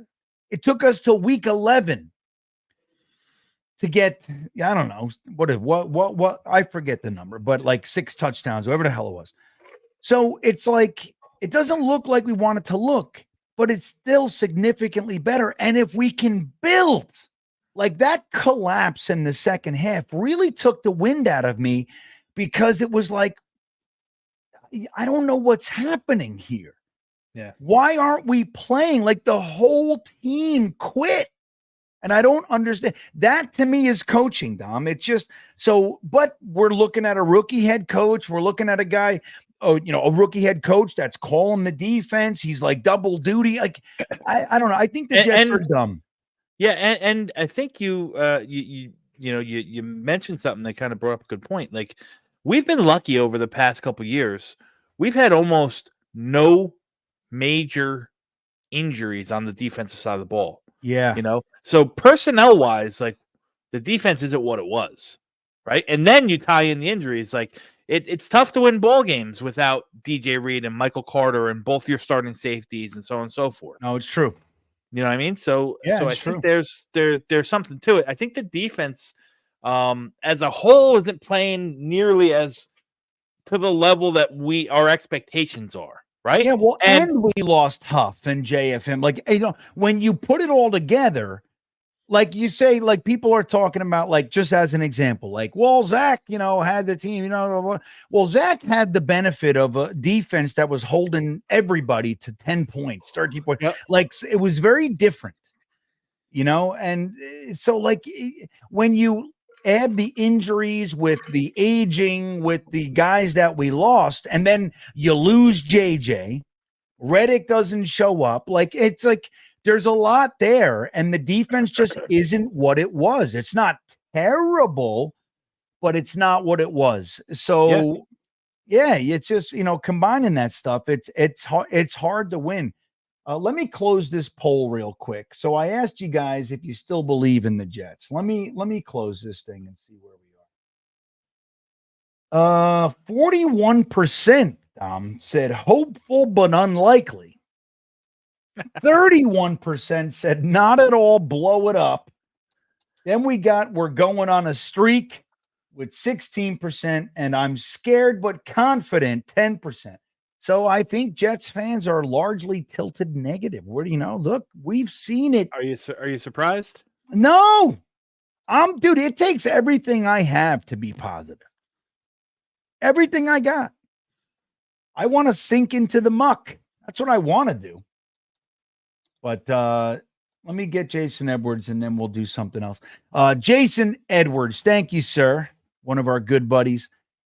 F: it took us till week 11 to get, I don't know, what, I forget the number, but like 6 touchdowns, whatever the hell it was. So it's like, it doesn't look like we want it to look, but it's still significantly better. And if we can build, like that collapse in the second half really took the wind out of me because it was like, I don't know what's happening here.
G: Yeah.
F: Why aren't we playing? Like the whole team quit. And I don't understand. That to me is coaching, Dom. It's just so, but we're looking at a rookie head coach. We're looking at a guy, a rookie head coach that's calling the defense. He's like double duty. Like, I don't know. I think the Jets are dumb.
G: Yeah. And I think you mentioned something that kind of brought up a good point. Like we've been lucky over the past couple of years. We've had almost no major injuries on the defensive side of the ball.
F: Yeah.
G: So personnel wise, like the defense isn't what it was, right? And then you tie in the injuries. Like it's tough to win ball games without DJ Reed and Michael Carter and both your starting safeties and so on and so forth.
F: No, it's true.
G: You know what I mean? So I think there's something to it. I think the defense as a whole isn't playing nearly as to the level that our expectations are. Right.
F: Yeah. Well, and we lost Huff and JFM. Like, when you put it all together, like you say, like people are talking about, like, just as an example, like, well, Zach, had the team, well, Zach had the benefit of a defense that was holding everybody to 10 points, 13 points. Yep. Like, it was very different, and so like when you add the injuries with the aging, with the guys that we lost, and then you lose JJ, Reddick doesn't show up. Like, it's like there's a lot there, and the defense just isn't what it was. It's not terrible, but it's not what it was. So, Yeah, it's just, combining that stuff. It's hard to win. Let me close this poll real quick. So I asked you guys if you still believe in the Jets. Let me close this thing and see where we are. 41% said hopeful but unlikely. 31% said not at all, blow it up. Then we're going on a streak with 16%, and I'm scared but confident 10%. So I think Jets fans are largely tilted negative. Look, we've seen it.
G: Are you surprised?
F: No, dude, it takes everything I have to be positive. Everything I got. I want to sink into the muck. That's what I want to do. But let me get Jason Edwards and then we'll do something else. Jason Edwards, thank you, sir. One of our good buddies.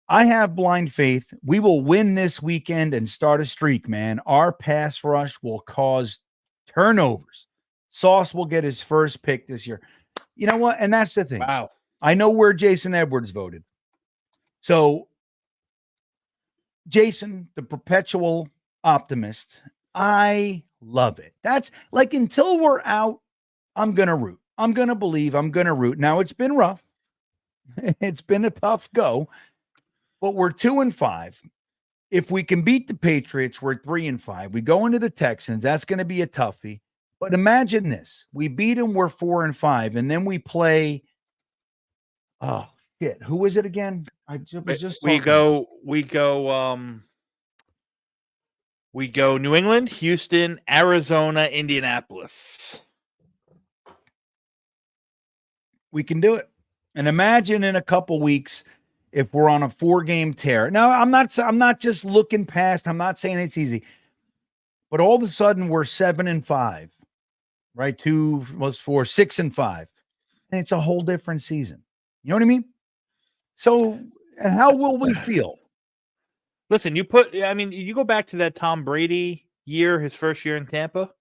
F: I have blind faith. We will win this weekend and start a streak, man. Our pass rush will cause turnovers. Sauce will get his first pick this year. You know what? And that's the thing.
G: Wow.
F: I know where Jason Edwards voted. So, Jason, the perpetual optimist, I love it. That's like, until we're out, I'm going to root. I'm going to believe. I'm going to root. Now, it's been rough. It's been a tough go. But we're 2-5. If we can beat the Patriots, we're 3-5. We go into the Texans. That's going to be a toughie. But imagine this: we beat them, we're 4-5, and then we play. Oh shit! Who is it again? We
G: go New England, Houston, Arizona, Indianapolis.
F: We can do it. And imagine in a couple weeks if we're on a 4-game tear. Now, I'm not just looking past. I'm not saying it's easy. But all of a sudden we're 7-5. Right? 2 plus 4, 6-5. And it's a whole different season. You know what I mean? So, and how will we feel?
G: Listen, you go back to that Tom Brady year, his first year in Tampa.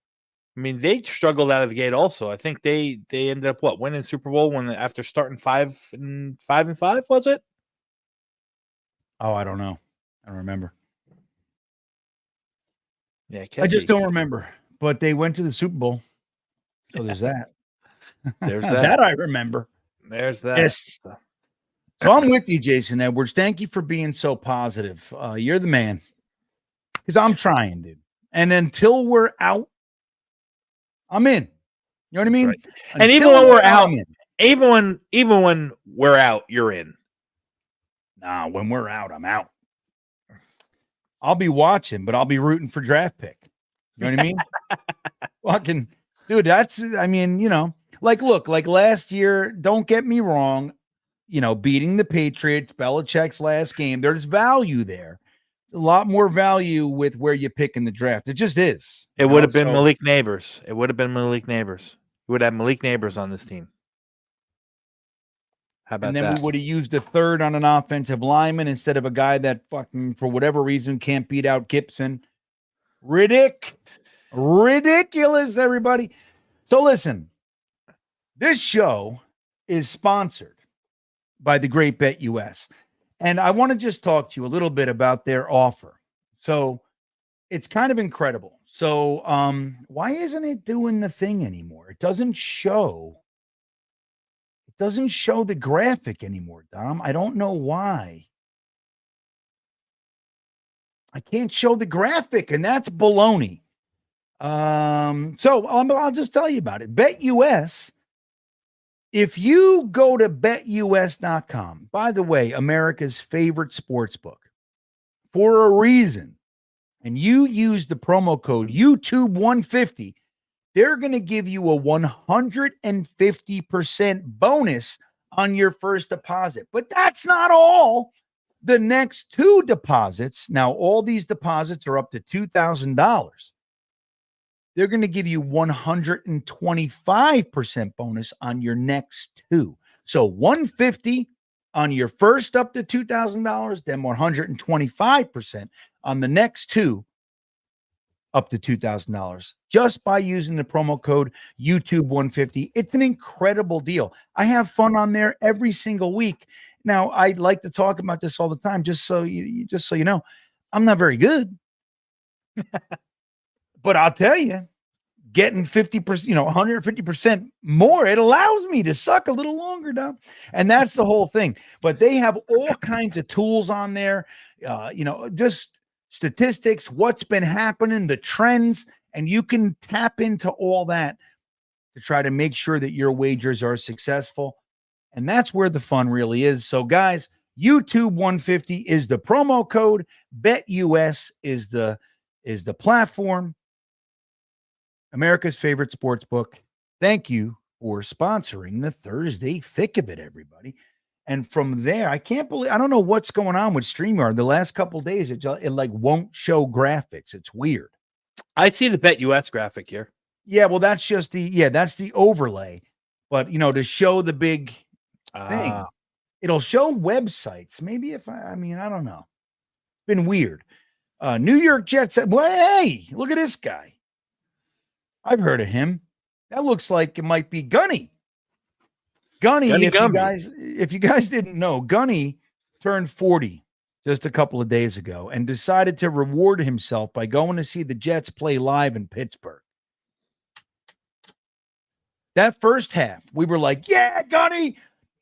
G: I mean, they struggled out of the gate also. I think they ended up winning Super Bowl after starting 5-5, was it?
F: Oh, I don't know. I don't remember.
G: Yeah,
F: I just don't remember. But they went to the Super Bowl. So there's that.
G: There's that.
F: That I remember.
G: There's that.
F: Yes. So I'm with you, Jason Edwards. Thank you for being so positive. You're the man. Because I'm trying, dude. And until we're out, I'm in. You know what I mean?
G: Right. And even when we're out, even when we're out, you're in.
F: Nah, when we're out, I'm out. I'll be watching, but I'll be rooting for draft pick. You know what I mean? Fucking, dude, look, last year, don't get me wrong, beating the Patriots, Belichick's last game, there's value there. A lot more value with where you pick in the draft. It just is.
G: It would have been Malik Neighbors. It would have been Malik Neighbors. We would have Malik Neighbors on this team. How about that? And then
F: we would have used a third on an offensive lineman instead of a guy that fucking, for whatever reason, can't beat out Gibson. Ridiculous, everybody. So listen, this show is sponsored by the Great Bet US. And I want to just talk to you a little bit about their offer. So it's kind of incredible. So why isn't it doing the thing anymore? It doesn't show the graphic anymore, Dom. I don't know why. I can't show the graphic, and that's baloney. So I'll just tell you about it. BetUS. If you go to betus.com, by the way, America's favorite sports book, for a reason, and you use the promo code YouTube150, they're going to give you a 150% bonus on your first deposit. But that's not all. The next 2 deposits, now all these deposits are up to $2,000. They're going to give you 125% bonus on your next 2. So 150 on your first up to $2,000, then 125% on the next 2 up to $2,000 just by using the promo code YouTube150. It's an incredible deal. I have fun on there every single week. Now, I like to talk about this all the time, just so you know, I'm not very good. But I'll tell you, getting 50%, 150% more, it allows me to suck a little longer now. And that's the whole thing. But they have all kinds of tools on there, just statistics, what's been happening, the trends, and you can tap into all that to try to make sure that your wagers are successful. And that's where the fun really is. So, guys, YouTube 150 is the promo code. BetUS is the platform. America's favorite sports book. Thank you for sponsoring the Thursday thick of it, everybody. And from there, I don't know what's going on with StreamYard. The last couple of days, it like won't show graphics. It's weird.
G: I see the BetUS graphic here.
F: Yeah, well, that's just that's the overlay. But to show the big thing, it'll show websites. Maybe I don't know. Been weird. New York Jets. Well, hey, look at this guy. I've heard of him. That looks like it might be Gunny. Gunny, if you guys didn't know, Gunny turned 40 just a couple of days ago and decided to reward himself by going to see the Jets play live in Pittsburgh. That first half, we were like, yeah, Gunny,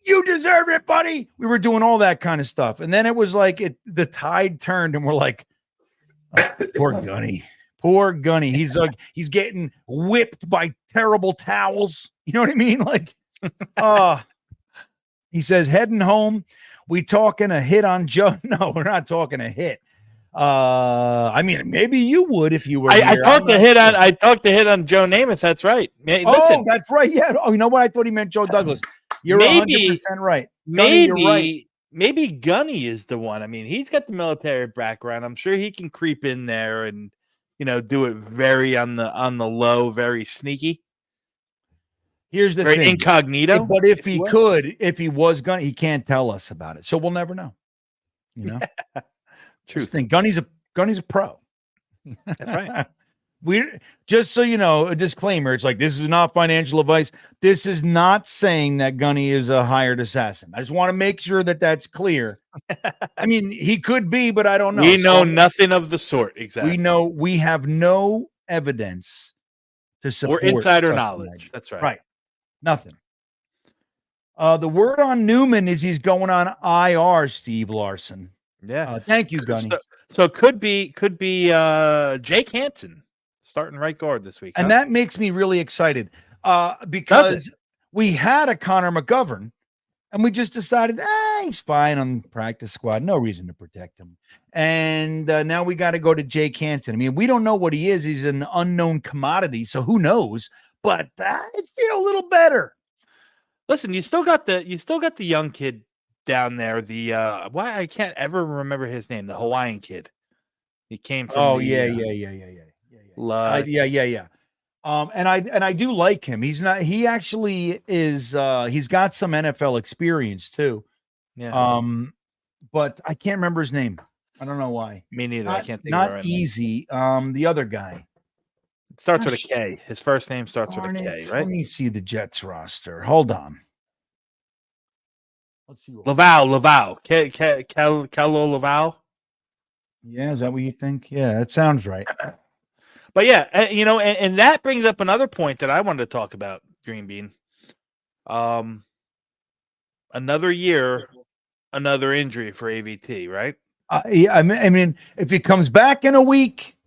F: you deserve it, buddy. We were doing all that kind of stuff. And then it was like the tide turned and we're like, oh, poor Gunny. Poor Gunny. He's getting whipped by terrible towels. You know what I mean? Like, he says, heading home. We talking a hit on Joe. No, we're not talking a hit. Maybe you would if you were.
G: I talked to hit on Joe Namath. That's right. Listen,
F: that's right. Yeah. Oh, you know what? I thought he meant Joe Douglas. You're 100% right. Gunny, you're right.
G: Maybe Gunny is the one. I mean, he's got the military background. I'm sure he can creep in there and do it very on the low, very sneaky.
F: Here's the
G: very
F: thing.
G: Incognito.
F: But if he was Gunny, he can't tell us about it. So we'll never know. True thing. Gunny's a pro.
G: That's right.
F: We just so you know, a disclaimer. It's like, this is not financial advice. This is not saying that Gunny is a hired assassin. I just want to make sure that that's clear. I mean, he could be, but I don't know.
G: We know nothing of the sort. Exactly.
F: We have no evidence to support
G: or insider knowledge. That's right.
F: Right. Nothing. The word on Newman is he's going on IR, Steve Larson.
G: Yeah.
F: Thank you, Gunny.
G: So could be Jake Hansen starting right guard this week.
F: And that makes me really excited because we had a Connor McGovern and we just decided, he's fine on the practice squad. No reason to protect him. And now we got to go to Jake Hansen. I mean, we don't know what he is. He's an unknown commodity. So who knows? But I feel a little better.
G: Listen, you still got the young kid down there. The why I can't ever remember his name. The Hawaiian kid. He came from.
F: Yeah. And I do like him. He actually is. He's got some NFL experience too.
G: Yeah.
F: But I can't remember his name. I don't know why.
G: Me neither. I can't think.
F: Not easy. The other guy.
G: It starts with a K. His first name starts with a K, right?
F: Let me see the Jets roster. Hold on. Let's see.
G: Laval. Kello Laval.
F: Yeah, is that what you think? Yeah, that sounds right.
G: But yeah, and that brings up another point that I wanted to talk about, GreenBean. Another year, another injury for AVT, right?
F: Yeah, I mean, if he comes back in a week,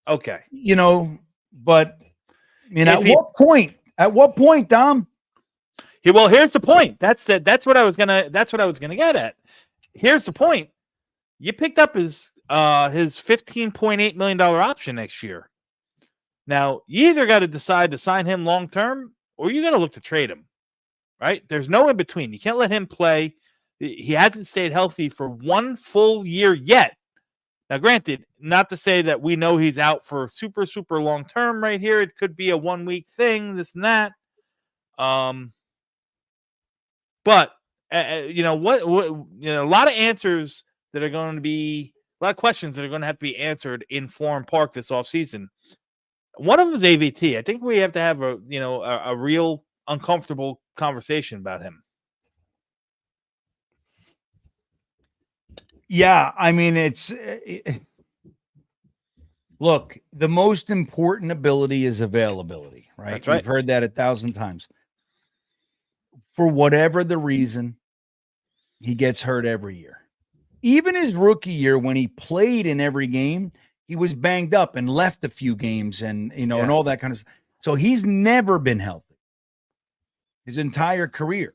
G: okay.
F: But at what point, Dom?
G: Well, here's the point. That's what I was gonna get at. Here's the point. You picked up his $15.8 million option next year. Now, you either got to decide to sign him long term or you got to look to trade him. Right? There's no in between. You can't let him play. He hasn't stayed healthy for one full year yet. Now, granted, not to say that we know he's out for super, super long term right here. It could be a 1 week thing, this and that. But a lot of answers that are going to be a lot of questions that are going to have to be answered in Florham Park this offseason. One of them is AVT. I think we have to have a real uncomfortable conversation about him.
F: Yeah, I mean, look, the most important ability is availability, right?
G: That's right.
F: We've heard that 1,000 times. For whatever the reason, he gets hurt every year. Even his rookie year, when he played in every game, he was banged up and left a few games and, and all that kind of stuff. So he's never been healthy his entire career.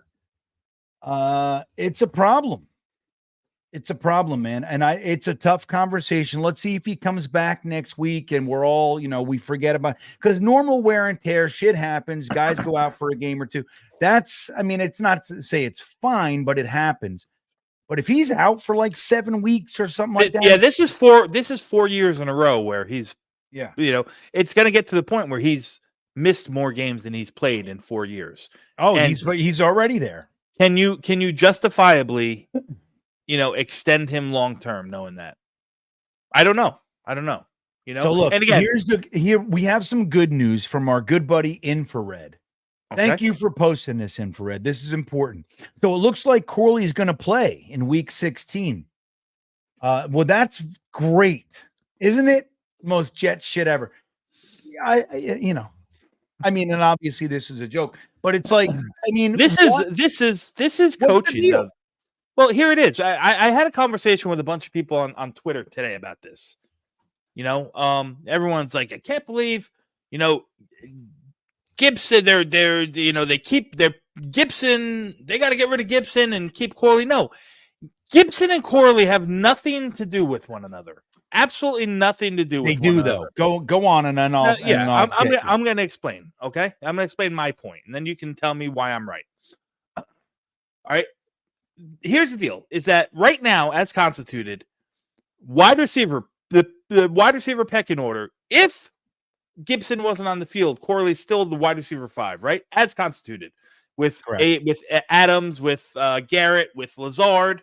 F: It's a problem. It's a problem, man. And it's a tough conversation. Let's see if he comes back next week and we're all, we forget about, because normal wear and tear shit happens. Guys go out for a game or two. It's not to say it's fine, but it happens. But if he's out for like 7 weeks or something like that.
G: Yeah, this is 4 years in a row where he's, it's going to get to the point where he's missed more games than he's played in 4 years.
F: Oh, and he's already there.
G: Can you justifiably, extend him long term knowing that? I don't know.
F: So look,
G: and again,
F: here we have some good news from our good buddy Infrared. Thank you for posting this, Infrared. This is important. So it looks like Corley is going to play in week 16. Well, that's great, isn't it? Most Jet shit ever. And obviously this is a joke, but it's like, this
G: is coaching. Well, here it is. I had a conversation with a bunch of people on Twitter today about this. Everyone's like, I can't believe, Gibson, they keep their Gibson, they got to get rid of Gibson and keep Corley. No, Gibson and Corley have nothing to do with one another. Absolutely nothing to do with
F: one another. Go on and then I'll
G: I'm going to explain. Okay. I'm going to explain my point and then you can tell me why I'm right. All right. Here's the deal is that right now, as constituted, wide receiver, the wide receiver pecking order, if Gibson wasn't on the field, Corley's still the wide receiver 5, right? As constituted with Adams, with Garrett, with Lazard,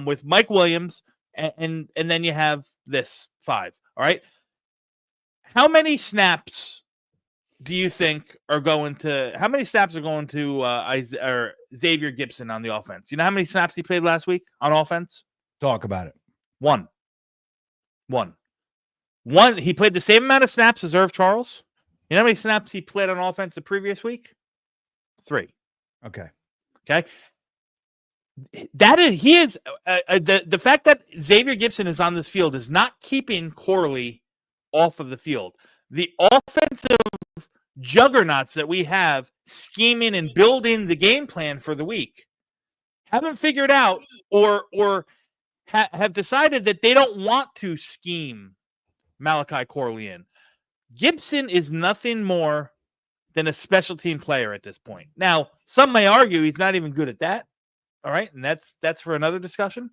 G: with Mike Williams, and then you have this 5. All right. How many snaps do you think are going to Xavier Gibson on the offense? You know how many snaps he played last week on offense?
F: Talk about it.
G: One. He played the same amount of snaps as Irv Charles. You know how many snaps he played on offense the previous week? 3.
F: Okay.
G: That is the fact that Xavier Gibson is on this field is not keeping Corley off of the field. The offensive juggernauts that we have scheming and building the game plan for the week haven't figured out or have decided that they don't want to scheme Malachi Corley in. Gibson is nothing more than a special team player at this point. Now, some may argue he's not even good at that. All right. And that's for another discussion.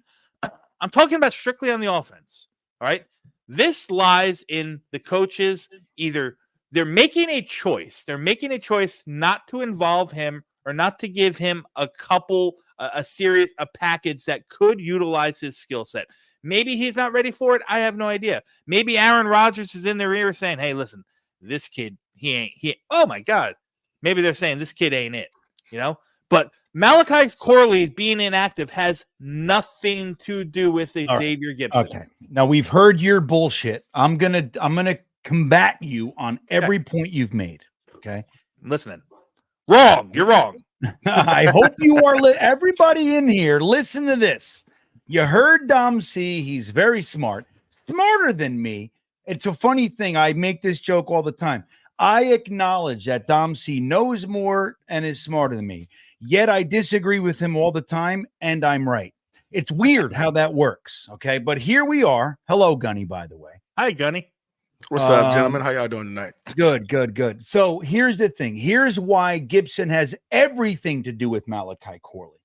G: I'm talking about strictly on the offense. All right. This lies in the coaches. Either they're making a choice. They're making a choice not to involve him or not to give him a package that could utilize his skill set. Maybe he's not ready for it. I have no idea. Maybe Aaron Rodgers is in their ear saying, hey, listen, this kid, oh my God. Maybe they're saying this kid ain't it, but Malachi Corley being inactive has nothing to do with Xavier Gibson.
F: Okay. Now we've heard your bullshit. I'm going to combat you on every point you've made. Okay.
G: I'm listening. Wrong. You're wrong.
F: I hope you are. Everybody in here, listen to this. You heard Dom C. He's very smart, smarter than me. It's a funny thing. I make this joke all the time. I acknowledge that Dom C knows more and is smarter than me. Yet I disagree with him all the time, and I'm right. It's weird how that works. Okay, but here we are. Hello, Gunny, by the way.
G: Hi, Gunny.
B: What's up, gentlemen? How y'all doing tonight?
F: Good. So here's the thing. Here's why Gibson has everything to do with Malachi Corley.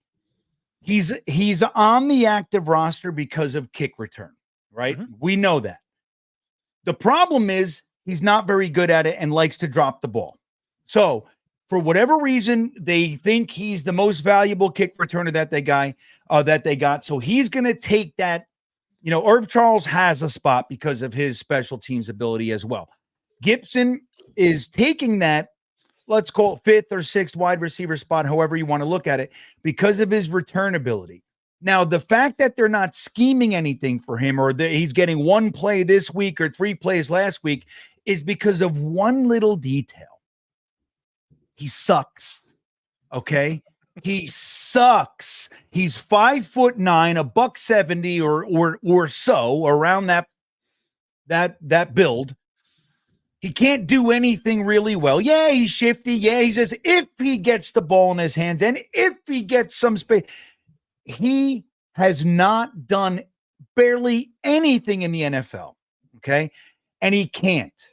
F: He's on the active roster because of kick return, right? Mm-hmm. We know that. The problem is he's not very good at it and likes to drop the ball. So for whatever reason, they think he's the most valuable kick returner that they got. So he's going to take that. Irv Charles has a spot because of his special teams ability as well. Gibson is taking that, let's call it 5th or 6th wide receiver spot, however you want to look at it, because of his return ability. Now, the fact that they're not scheming anything for him, or that he's getting one play this week or 3 plays last week, is because of one little detail. He sucks. Okay. He sucks. He's 5'9", $170 or so, around that build. He can't do anything really well. Yeah, he's shifty. Yeah, he says if he gets the ball in his hands and if he gets some space, he has not done barely anything in the NFL. Okay. And he can't.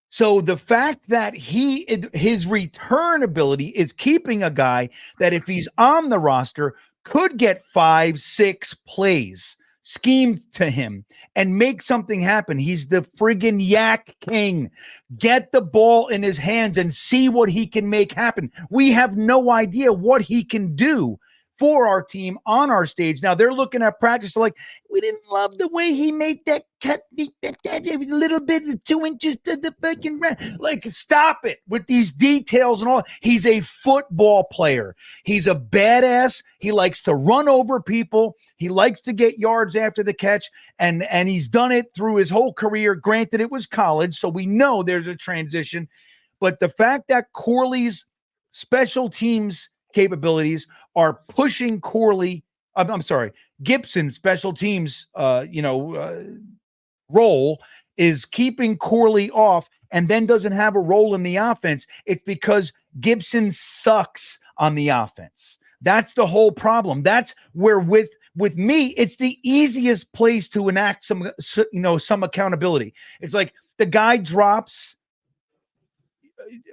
F: So the fact that his return ability is keeping a guy that if he's on the roster could get 5-6 plays schemed to him and make something happen. He's the friggin' yak king. Get the ball in his hands and see what he can make happen. We have no idea what he can do for our team on our stage. Now they're looking at practice like, we didn't love the way he made that cut. It was a little bit of 2 inches to the fucking ground. Like, stop it with these details and all. He's a football player. He's a badass. He likes to run over people. He likes to get yards after the catch. And he's done it through his whole career. Granted, it was college, so we know there's a transition. But the fact that Corley's special teams capabilities are pushing Gibson's special teams, role is keeping Corley off and then doesn't have a role in the offense. It's because Gibson sucks on the offense. That's the whole problem. That's where with me, it's the easiest place to enact some accountability. It's like the guy drops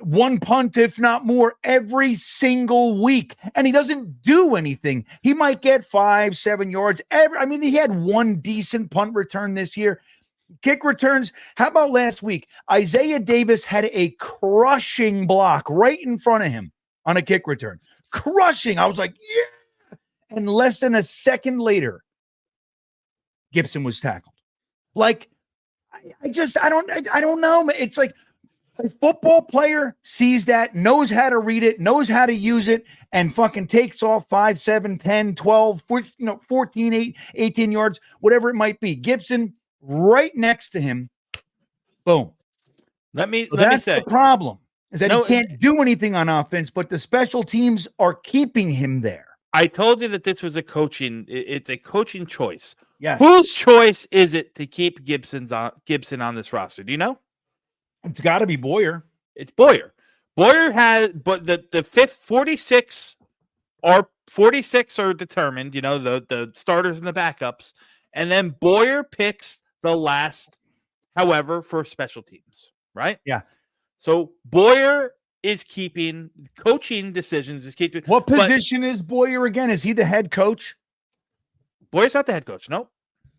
F: one punt, if not more, every single week, and he doesn't do anything. He might get 5-7 yards. He had one decent punt return this year. Kick returns. How about last week? Isaiah Davis had a crushing block right in front of him on a kick return. Crushing. I was like, yeah. And less than a second later, Gibson was tackled. Like, I don't know. It's like, a football player sees that, knows how to read it, knows how to use it, and fucking takes off 5, 7, 10, 12, 14, 18 yards, whatever it might be. Gibson right next to him. Boom.
G: Let me say
F: the problem is that he can't do anything on offense, but the special teams are keeping him there.
G: I told you that this was it's a coaching choice.
F: Yes.
G: Whose choice is it to keep Gibson on this roster? Do you know?
F: It's got to be Boyer.
G: It's Boyer. Boyer has, but the fifth 46 are determined. The starters and the backups, and then Boyer picks the last, however, for special teams. Right?
F: Yeah.
G: So Boyer is keeping coaching decisions.
F: What position is Boyer again? Is he the head coach?
G: Boyer's not the head coach. No.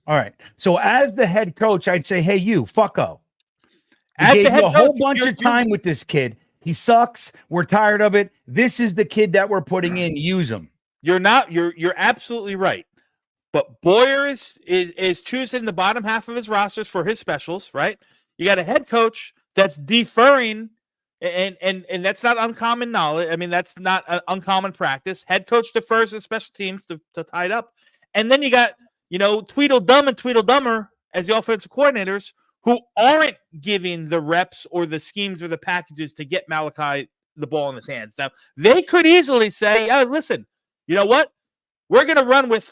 F: All right. So as the head coach, I'd say, hey, you fucko.
G: I
F: gave you a whole bunch of time with this kid. He sucks. We're tired of it. This is the kid that we're putting in. Use him.
G: You're absolutely right. But Boyer is choosing the bottom half of his rosters for his specials, right? You got a head coach that's deferring, and that's not uncommon knowledge. I mean, that's not an uncommon practice. Head coach defers to special teams to tie it up. And then you got, Tweedledum and Tweedledummer as the offensive coordinators who aren't giving the reps or the schemes or the packages to get Malachi the ball in his hands. Now, they could easily say, listen, you know what? We're going to run with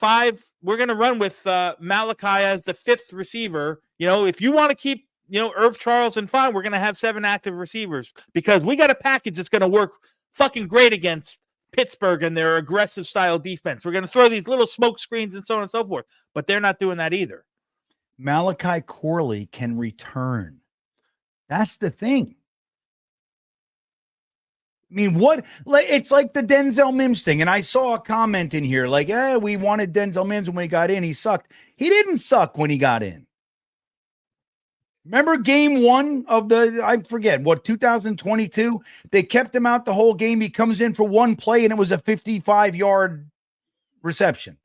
G: Malachi as the fifth receiver. If you want to keep, Irv Charles and fine, we're going to have 7 active receivers because we got a package that's going to work fucking great against Pittsburgh and their aggressive style defense. We're going to throw these little smoke screens and so on and so forth. But they're not doing that either.
F: Malachi Corley can return. That's the thing. I mean, it's like the Denzel Mims thing. And I saw a comment in here like, we wanted Denzel Mims when he got in. He sucked. He didn't suck when he got in. Remember game 1 of 2022? They kept him out the whole game. He comes in for one play and it was a 55-yard reception.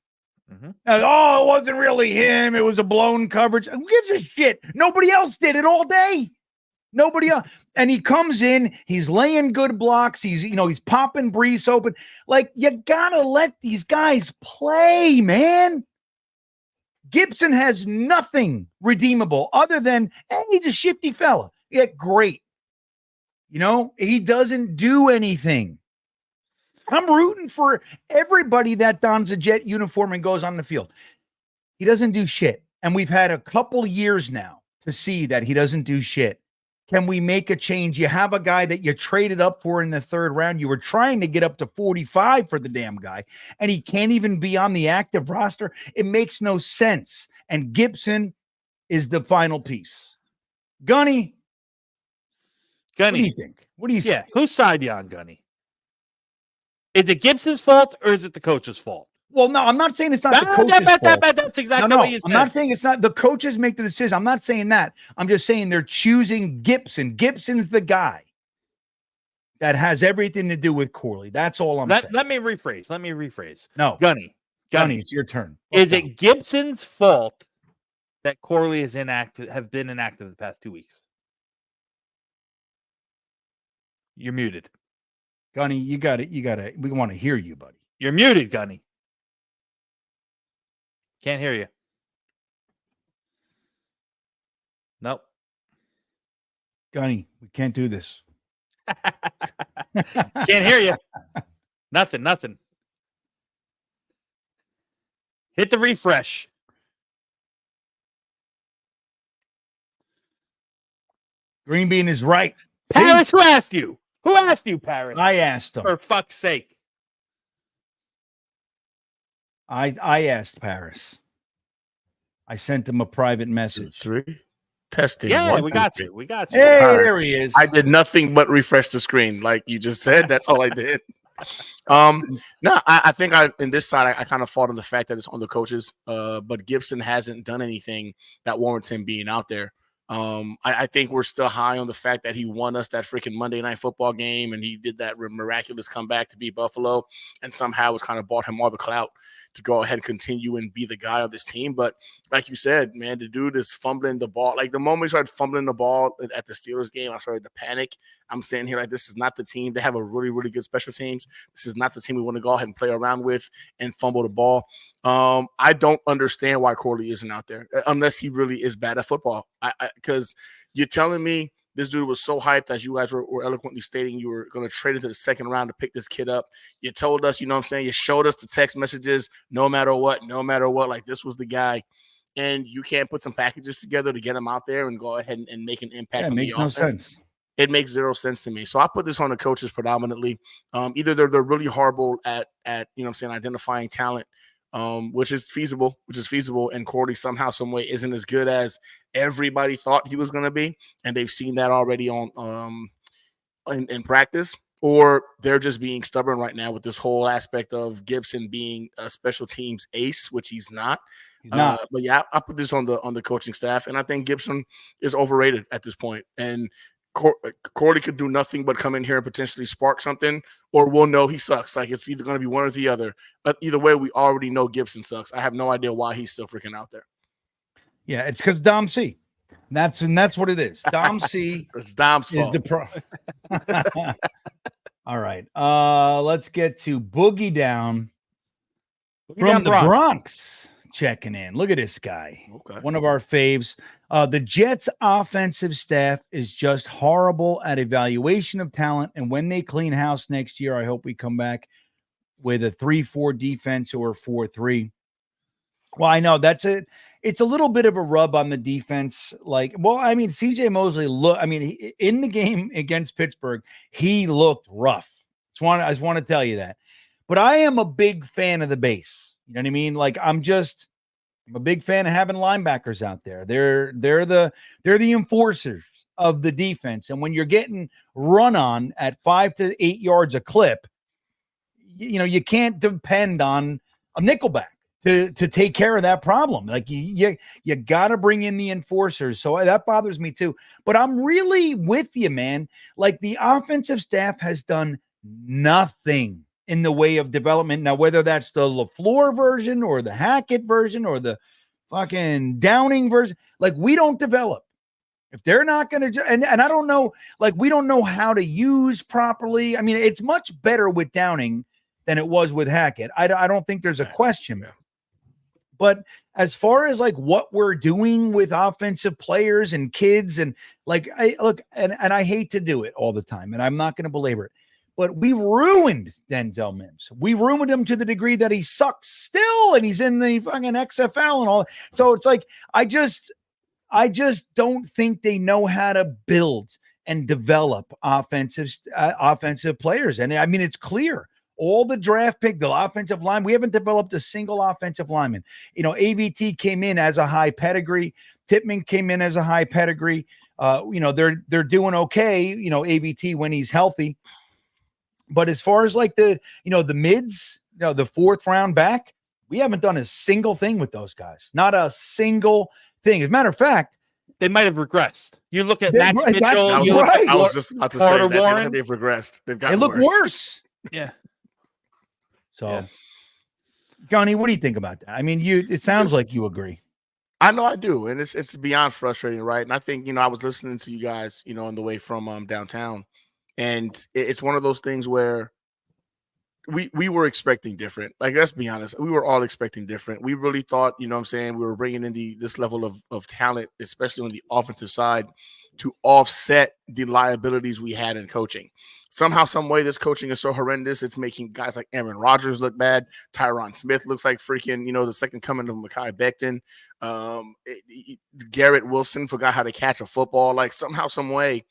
F: Mm-hmm. It wasn't really him. It was a blown coverage. Who gives a shit? Nobody else did it all day. Nobody else. And he comes in, he's laying good blocks. He's popping Brees open. Like, you gotta let these guys play, man. Gibson has nothing redeemable other than, hey, he's a shifty fella. Yeah, great. He doesn't do anything. I'm rooting for everybody that dons a Jet uniform and goes on the field. He doesn't do shit. And we've had a couple years now to see that he doesn't do shit. Can we make a change? You have a guy that you traded up for in the third round. You were trying to get up to 45 for the damn guy, and he can't even be on the active roster. It makes no sense. And Gibson is the final piece. Gunny, what do you think? What do you say?
G: Whose side you on, Gunny? Is it Gibson's fault or is it the coach's fault?
F: Well, no, I'm not saying it's not the coach's fault.
G: That's exactly what you said.
F: I'm not saying it's not. The coaches make the decision. I'm not saying that. I'm just saying they're choosing Gibson. Gibson's the guy that has everything to do with Corley. That's all I'm saying.
G: Let me rephrase.
F: No.
G: Gunny,
F: it's your turn.
G: Is it Gibson's fault that Corley is inactive, have been inactive the past 2 weeks? You're muted.
F: Gunny, you got it. We want to hear you, buddy.
G: You're muted, Gunny. Can't hear you. Nope.
F: Gunny, we can't do this.
G: Can't hear you. Nothing. Hit the refresh.
F: GreenBean is right.
G: Paris, who asked you? Who asked you, Paris?
F: I asked him.
G: For fuck's sake.
F: I asked Paris. I sent him a private message.
B: 3 testing.
G: Yeah,
B: 1,
G: we
B: 2,
G: got
B: 3.
G: you. We got you.
F: Hey, there he is.
B: I did nothing but refresh the screen, like you just said. That's all I did. No, I think in this side, I kind of fought on the fact that it's on the coaches. But Gibson hasn't done anything that warrants him being out there. I think we're still high on the fact that he won us that freaking Monday Night Football game, and he did that miraculous comeback to beat Buffalo, and somehow it's kind of bought him all the clout to go ahead and continue and be the guy on this team. But like you said, man, the dude is fumbling the ball. Like the moment he started fumbling the ball at the Steelers game, I started to panic. I'm sitting here like, this is not the team. They have a really, really good special teams. This is not the team we want to go ahead and play around with and fumble the ball. I don't understand why Corley isn't out there unless he really is bad at football. Because you're telling me this dude was so hyped, as you guys were eloquently stating, you were going to trade into the second round to pick this kid up. You told us, you know what I'm saying? You showed us the text messages, no matter what, like this was the guy. And you can't put some packages together to get him out there and go ahead and make an impact on the offense. It makes no sense. It makes zero sense to me. So I put this on the coaches predominantly. Either they're really horrible at you know what I'm saying, identifying talent, which is feasible, and Corley somehow, some way isn't as good as everybody thought he was going to be, and they've seen that already on in practice, or they're just being stubborn right now with this whole aspect of Gibson being a special teams ace, which he's not. But yeah, I put this on the coaching staff, and I think Gibson is overrated at this point, and Corley could do nothing but come in here and potentially spark something, or we'll know he sucks. Like, it's either going to be one or the other. But either way, we already know Gibson sucks. I have no idea why he's still freaking out there.
F: Yeah, it's because Dom C. That's what it is. Dom C.
B: It's Dom's fault.
F: Is the pro. All right. Let's get to Boogie Down from the Bronx checking in. Look at this guy. Okay. One of our faves. The Jets offensive staff is just horrible at evaluation of talent. And when they clean house next year, I hope we come back with a 3-4 defense or 4-3. Well, I know that's it. It's a little bit of a rub on the defense. Like, well, I mean, CJ Mosley in the game against Pittsburgh, he looked rough. I just want to tell you that. But I am a big fan of the base. You know what I mean? Like, I'm a big fan of having linebackers out there. They're the enforcers of the defense. And when you're getting run on at 5 to 8 yards a clip, you can't depend on a nickelback to take care of that problem. Like, you got to bring in the enforcers. So that bothers me too. But I'm really with you, man. Like, the offensive staff has done nothing in the way of development. Now, whether that's the LaFleur version or the Hackett version or the fucking Downing version, like, we don't develop. If they're not going to, and I don't know, like we don't know how to use properly. I mean, it's much better with Downing than it was with Hackett. I don't think there's a question.
B: Yeah.
F: But as far as like what we're doing with offensive players and kids, and like I hate to do it all the time, and I'm not going to belabor it, but we ruined Denzel Mims. We ruined him to the degree that he sucks still, and he's in the fucking XFL and all. So it's like I just don't think they know how to build and develop offensive players. And I mean, it's clear. All the draft pick, the offensive line, we haven't developed a single offensive lineman. You know, AVT came in as a high pedigree. Tippmann came in as a high pedigree. You know, they're doing okay, you know, AVT when he's healthy. But as far as like the mids, you know, the 4th round back, we haven't done a single thing with those guys. Not a single thing. As a matter of fact,
G: they might have regressed. You look at Max Mitchell.
B: I was just about to say
G: Carter
B: that
G: Warren.
B: they've regressed. They've
F: they
B: gotten
F: look worse.
G: Yeah.
F: So,
G: Yeah.
F: Gunny, what do you think about that? I mean, it sounds like you agree.
B: I know I do, and it's beyond frustrating, right? And I think, you know, I was listening to you guys, you know, on the way from downtown, and it's one of those things where we were expecting different. Like, let's be honest, we were all expecting different. We really thought, you know what I'm saying, we were bringing in this level of talent, especially on the offensive side, to offset the liabilities we had in coaching. Somehow, some way, this coaching is so horrendous. It's making guys like Aaron Rodgers look bad. Tyron Smith looks like freaking, you know, the second coming of Mekhi Becton. Garrett Wilson forgot how to catch a football. Like, somehow, some way,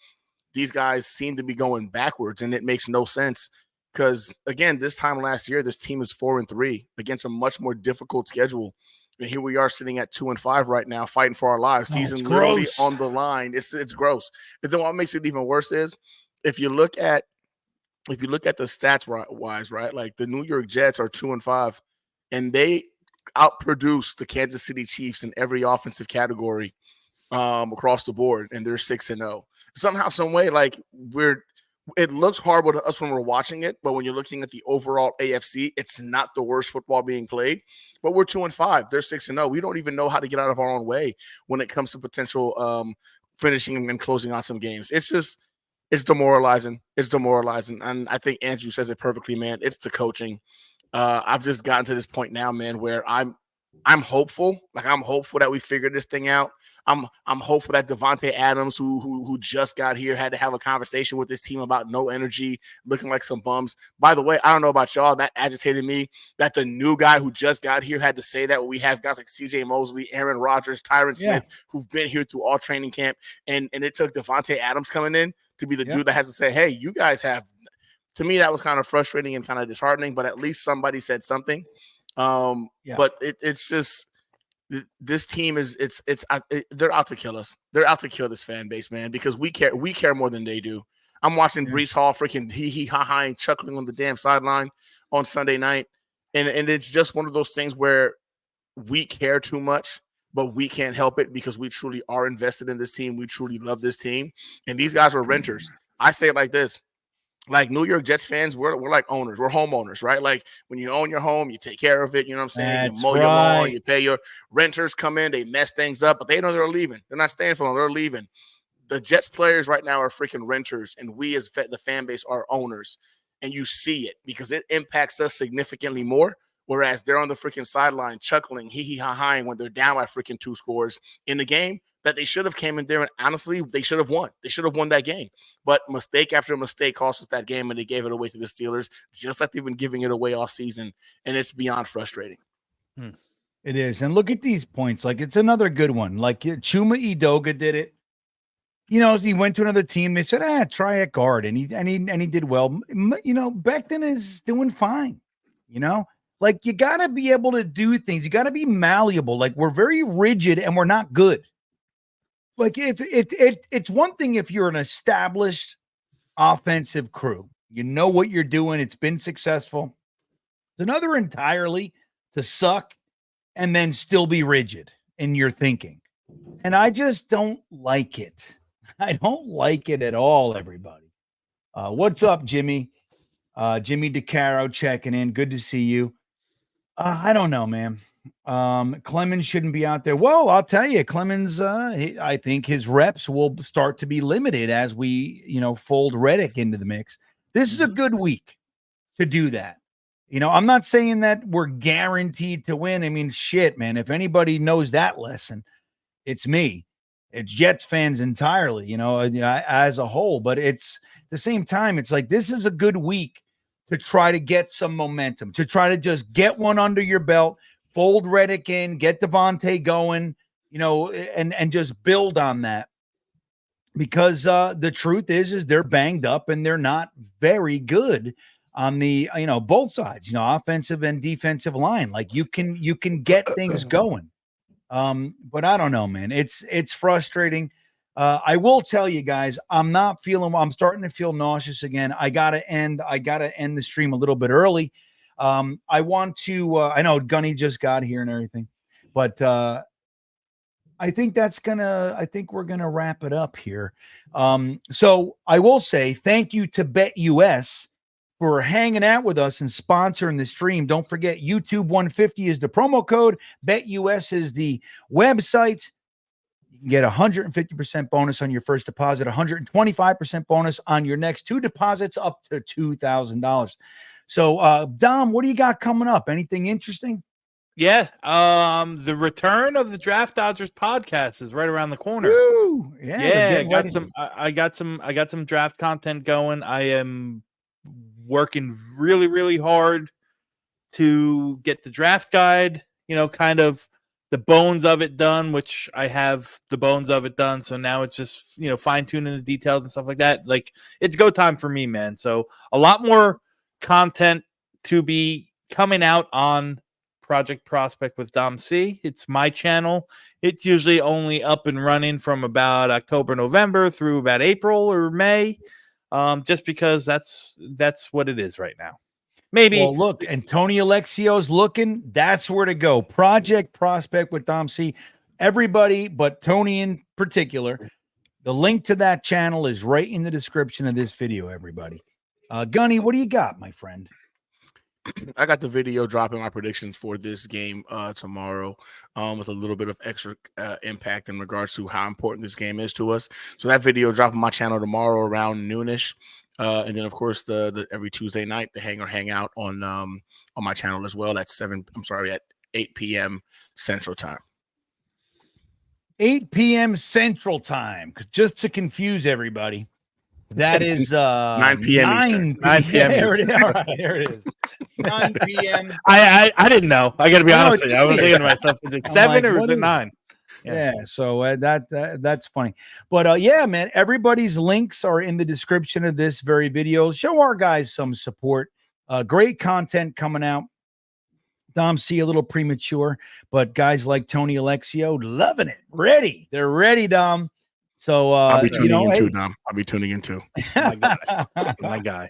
B: these guys seem to be going backwards, and it makes no sense. Because, again, this time last year, this team is 4-3 against a much more difficult schedule. And here we are sitting at 2-5 right now, fighting for our lives. Season literally on the line. It's gross. But then what makes it even worse is if you look at the stats wise, right? Like the New York Jets are 2-5, and they outproduce the Kansas City Chiefs in every offensive category across the board, and they're 6-0. Somehow, some way, like it looks horrible to us when we're watching it, but when you're looking at the overall AFC, it's not the worst football being played. But we're 2-5. They're 6-0. We don't even know how to get out of our own way when it comes to potential finishing and closing out some games. It's demoralizing. It's demoralizing. And I think Andrew says it perfectly, man. It's the coaching. I've just gotten to this point now, man, where I'm hopeful. Like, I'm hopeful that we figured this thing out. I'm hopeful that Devontae Adams, who just got here, had to have a conversation with this team about no energy, looking like some bums. By the way, I don't know about y'all. That agitated me that the new guy who just got here had to say that. We have guys like CJ Mosley, Aaron Rodgers, Tyron Smith, who've been here through all training camp. And it took Devontae Adams coming in to be the dude that has to say, hey, you guys have – to me, that was kind of frustrating and kind of disheartening, but at least somebody said something. But it's just this team is they're out to kill us. They're out to kill this fan base, man, because we care more than they do. I'm watching Breece Hall freaking hee ha ha and chuckling on the damn sideline on Sunday night, and it's just one of those things where we care too much, but we can't help it because we truly are invested in this team. We truly love this team, and these guys are renters. I say it like this. Like New York Jets fans, we're like owners. We're homeowners, right? Like when you own your home, you take care of it. You know what I'm saying? You mow your lawn, you pay your renters come in, they mess things up, but they know they're leaving. They're not staying for long. They're leaving. The Jets players right now are freaking renters, and we as the fan base are owners. And you see it because it impacts us significantly more. Whereas they're on the freaking sideline chuckling, hee-hee-ha-haing when they're down by freaking 2 scores in the game that they should have came in there, and honestly, they should have won. They should have won that game. But mistake after mistake cost us that game, and they gave it away to the Steelers, just like they've been giving it away all season, and it's beyond frustrating.
F: It is. And look at these points. Like, it's another good one. Like, Chuma Edoga did it. You know, as he went to another team, they said, try at guard, and he did well. You know, Becton is doing fine, you know? Like, you got to be able to do things. You got to be malleable. Like, we're very rigid and we're not good. Like, if it's one thing if you're an established offensive crew, you know what you're doing. It's been successful. It's another entirely to suck and then still be rigid in your thinking. And I just don't like it. I don't like it at all, everybody. What's up, Jimmy? Jimmy DeCaro checking in. Good to see you. I don't know, man. Clemens shouldn't be out there. Well, I'll tell you, Clemens, I think his reps will start to be limited as we, fold Reddick into the mix. This is a good week to do that. I'm not saying that we're guaranteed to win. I mean, shit, man. If anybody knows that lesson, it's me. It's Jets fans entirely, as a whole. But it's at the same time, it's like this is a good week to try to get some momentum, to try to just get one under your belt, fold Reddick in, get Devontae going, and just build on that. Because the truth is they're banged up and they're not very good on the, both sides, offensive and defensive line. Like you can get things going. But I don't know, man. It's frustrating. I will tell you guys, I'm starting to feel nauseous again. I gotta end the stream a little bit early. I want to, I know Gunny just got here and everything, but I think we're gonna wrap it up here. So I will say thank you to BetUS for hanging out with us and sponsoring the stream. Don't forget, YouTube 150 is the promo code. BetUS is the website. You can get 150% bonus on your first deposit, 125% bonus on your next 2 deposits up to $2,000. So, Dom, what do you got coming up? Anything interesting?
G: Yeah, the return of the Draft Dodgers podcast is right around the corner.
F: Woo!
G: Yeah, I got some draft content going. I am working really, really hard to get the draft guide, kind of the bones of it done, which I have the bones of it done. So now it's just, fine tuning the details and stuff like that. Like it's go time for me, man. So a lot more content to be coming out on Project Prospect with Dom C. It's my channel. It's usually only up and running from about October, November through about April or May. Just because that's what it is right now. Maybe.
F: Well, look, and Tony Alexio's looking. That's where to go. Project Prospect with Dom C. Everybody, but Tony in particular. The link to that channel is right in the description of this video, everybody. Gunny, what do you got, my friend?
B: I got the video dropping my predictions for this game tomorrow with a little bit of extra impact in regards to how important this game is to us. So that video dropping my channel tomorrow around noonish. And then, of course, the every Tuesday night, the Hangout on my channel as well at 8 p.m. Central Time.
F: 8 p.m. Central Time, just to confuse everybody. That is
B: 9 p.m. Eastern.
G: 9 p.m.
F: There it is. All right, there it is. 9 p.m.
G: I didn't know. I got to be honest with you. I was thinking to myself, is it 7 or is it 9?
F: Yeah, so that's funny. But yeah, man, everybody's links are in the description of this very video. Show our guys some support. Great content coming out. Dom C a little premature, but guys like Tony Alexio loving it. Ready. They're ready, Dom. So
B: I'll be tuning in too, Dom. I'll be tuning in too.
G: My guy.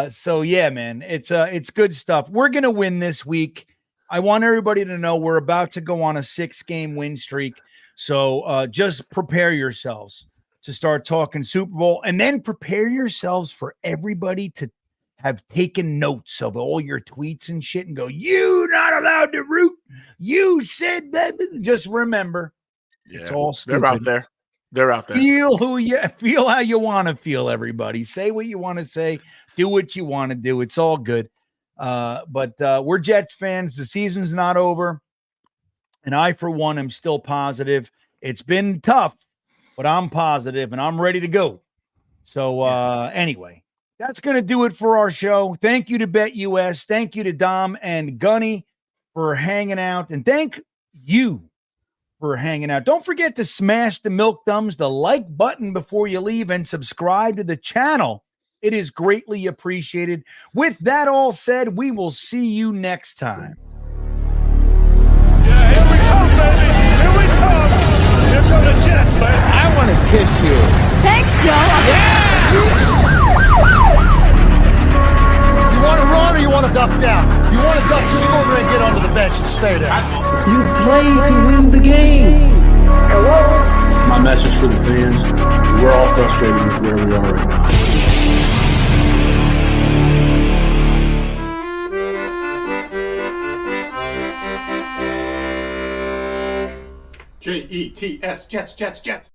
F: So yeah, man, it's good stuff. We're gonna win this week. I want everybody to know we're about to go on a 6-game win streak. So just prepare yourselves to start talking Super Bowl, and then prepare yourselves for everybody to have taken notes of all your tweets and shit and go, "You not allowed to root. You said that." Just remember, it's all stupid.
B: They're out there. They're out there.
F: Feel how you want to feel, everybody. Say what you want to say. Do what you want to do. It's all good. But we're Jets fans. The season's not over. And I, for one, am still positive. It's been tough, but I'm positive and I'm ready to go. So anyway, that's going to do it for our show. Thank you to BetUS. Thank you to Dom and Gunny for hanging out. And thank you for hanging out. Don't forget to smash the milk thumbs, the like button before you leave, and subscribe to the channel. It is greatly appreciated. With that all said, we will see you next time.
A: Yeah, here we come, baby. Here we come. Here come the Jets, baby.
C: I want to kiss you.
H: Thanks, Joe.
A: You want to run or you want to duck down? You want to duck, just go over and get onto the bench and stay there.
C: You play to win the game.
D: My message for the fans, we're all frustrated with where we are right now.
E: Jets, Jets, Jets.